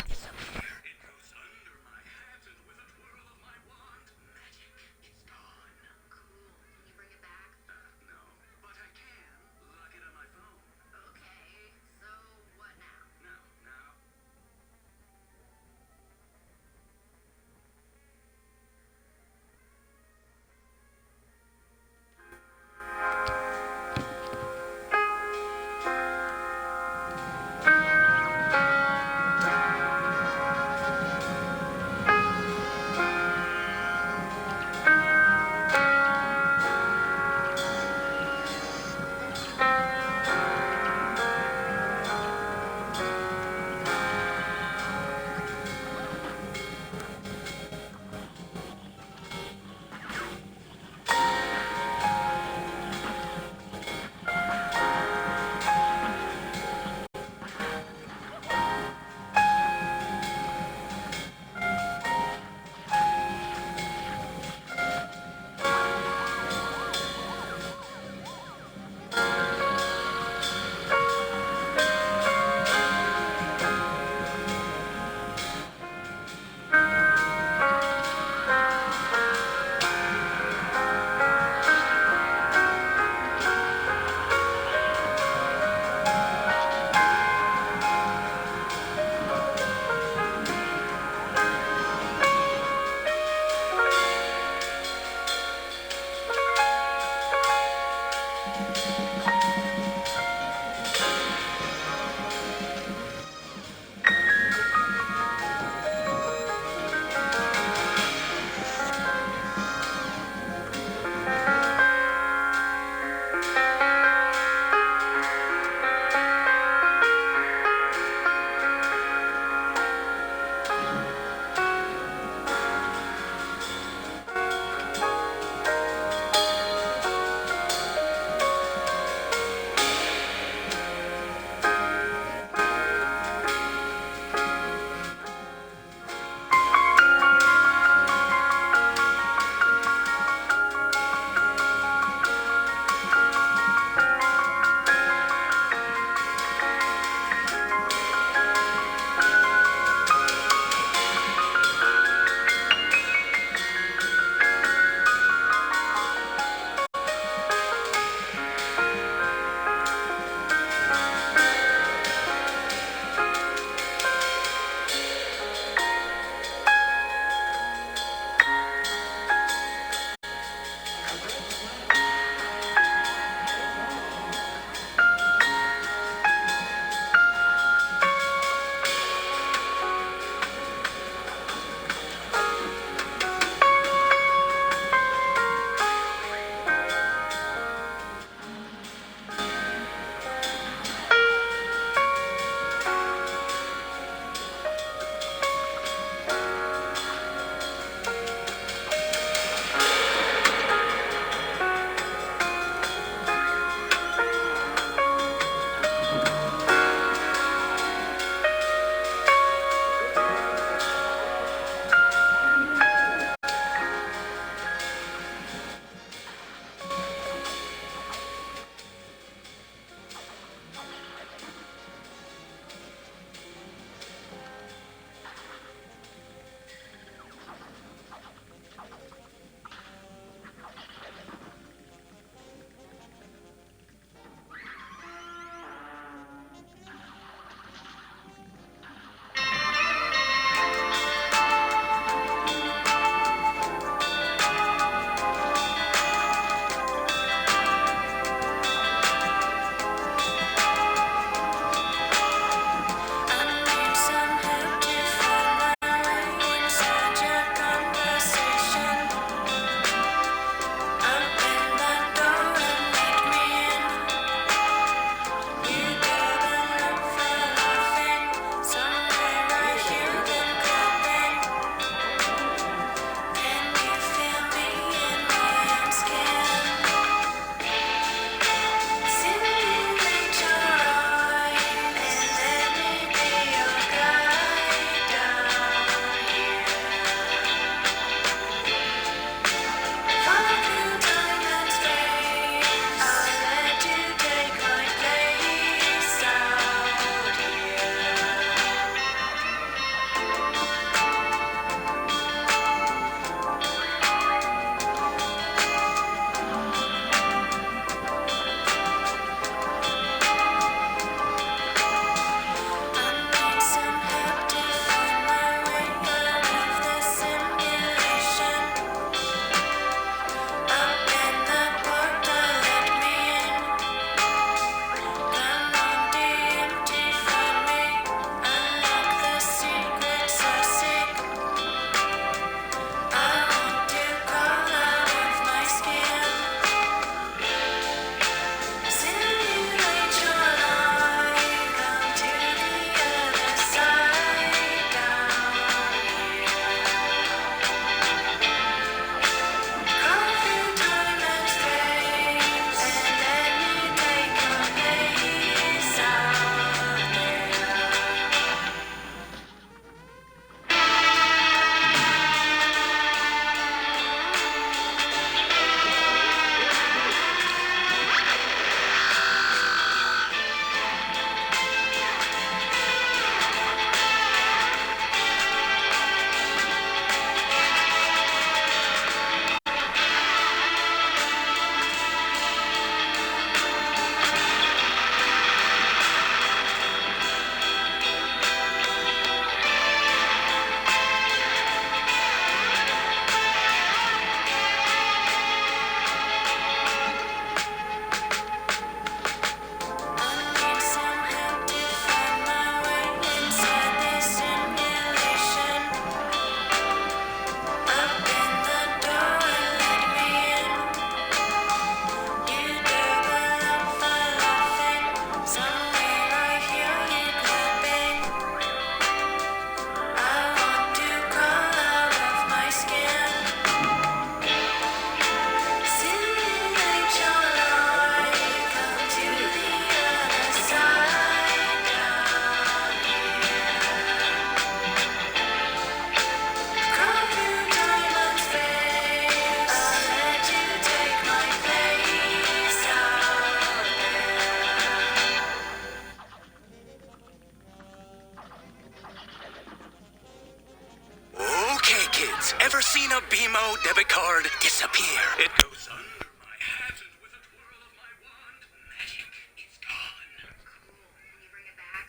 rewards. Ever seen a BMO debit card disappear? It goes under my hat and with a twirl of my wand, magic, it's gone. Can you bring it back?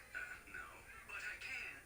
No, but I can.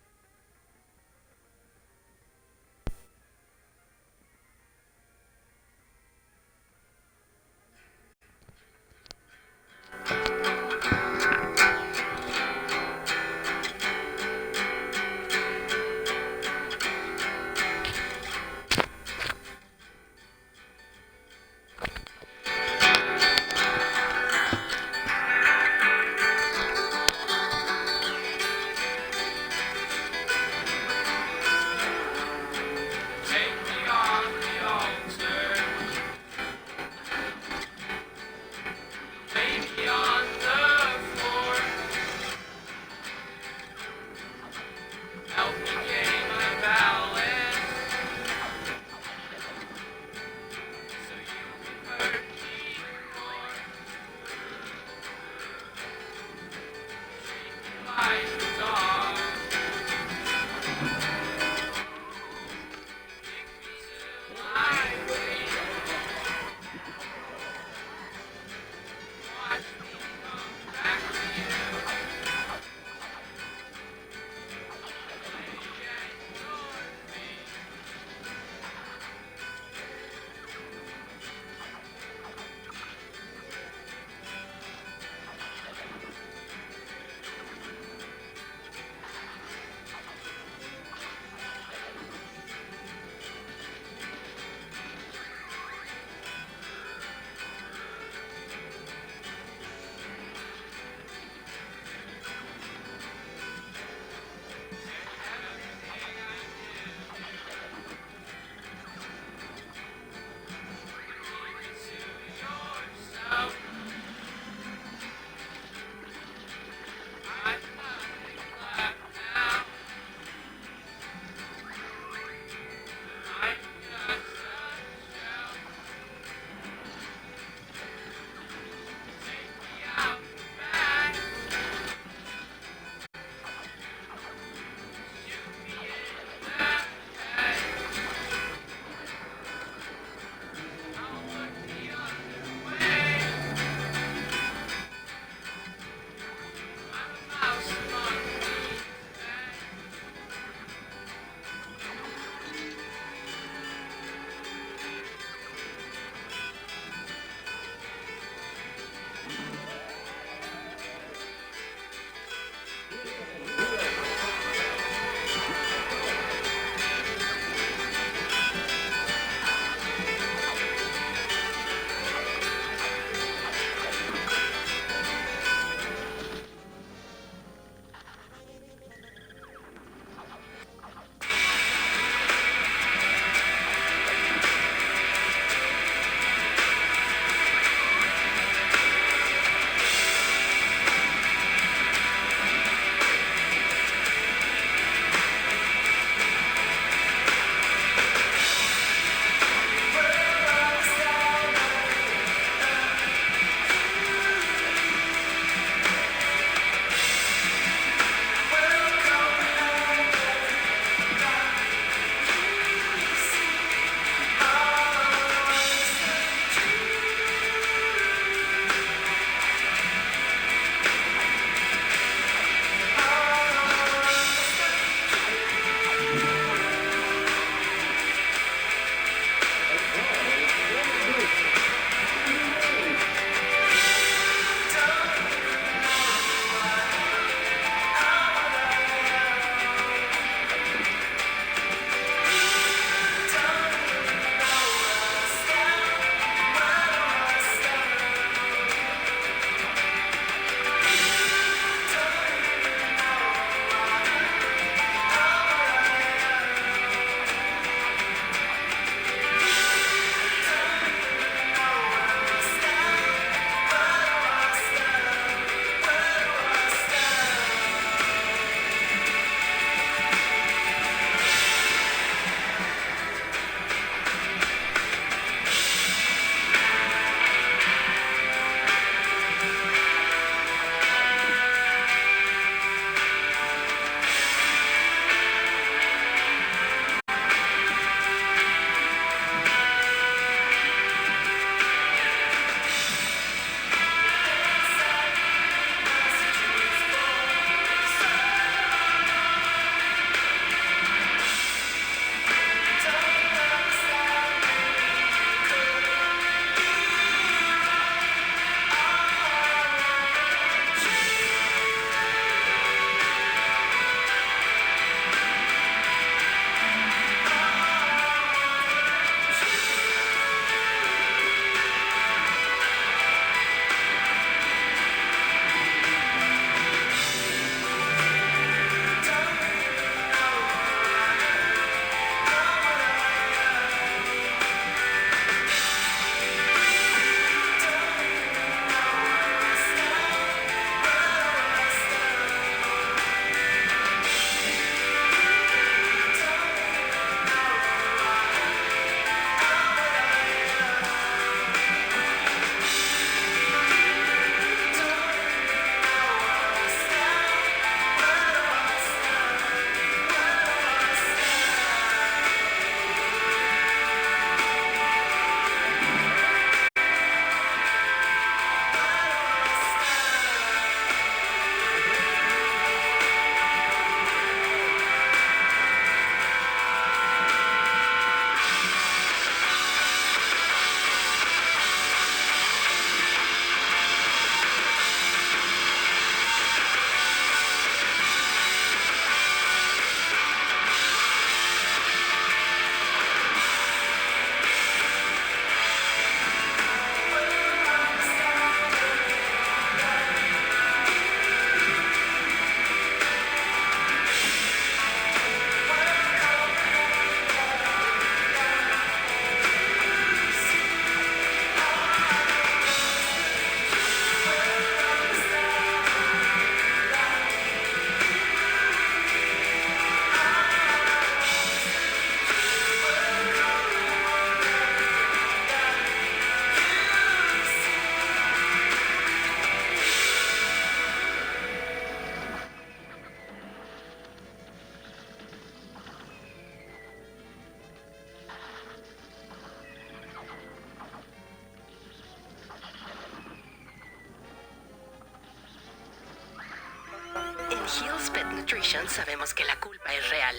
Nutrition sabemos que la culpa es real.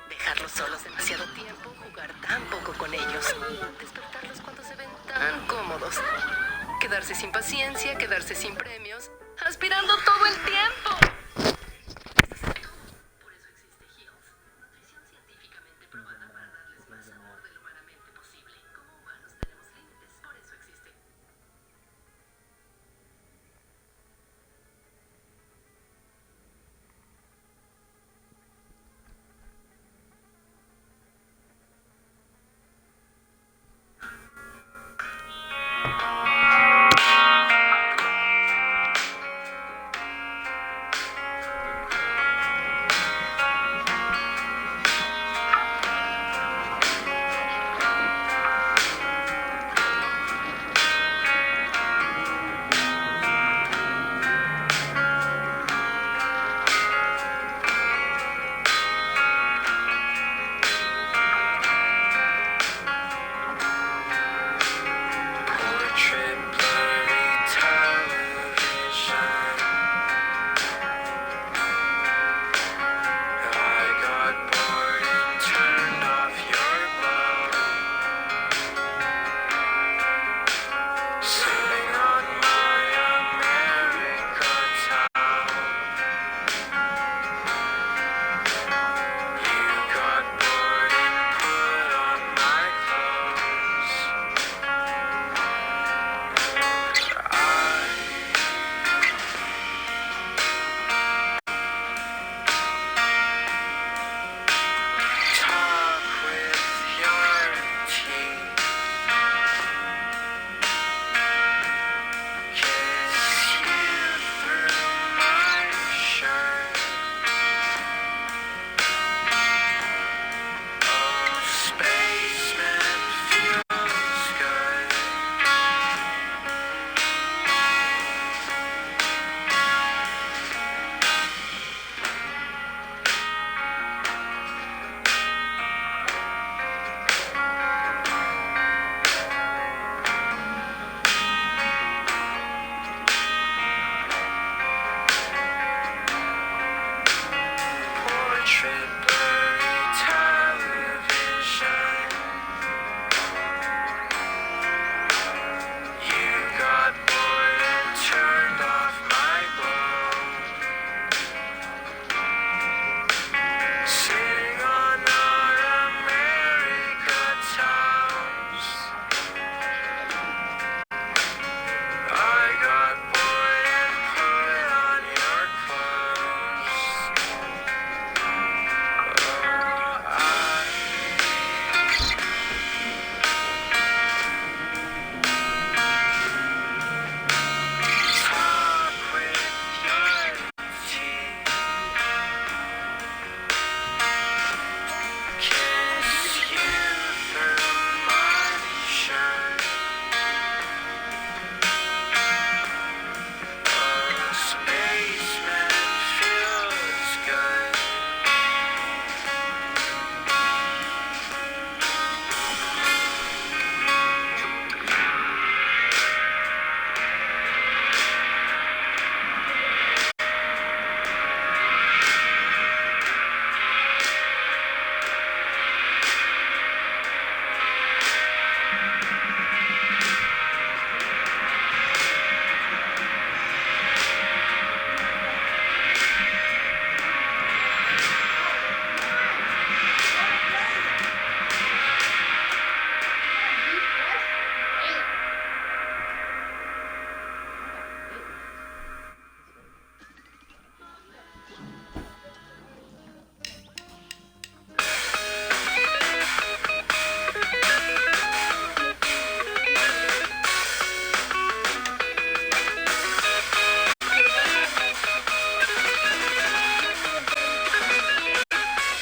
Dejarlos solos demasiado tiempo, jugar tan poco con ellos, despertarlos cuando se ven tan cómodos, quedarse sin paciencia, quedarse sin premios, aspirando todo el tiempo.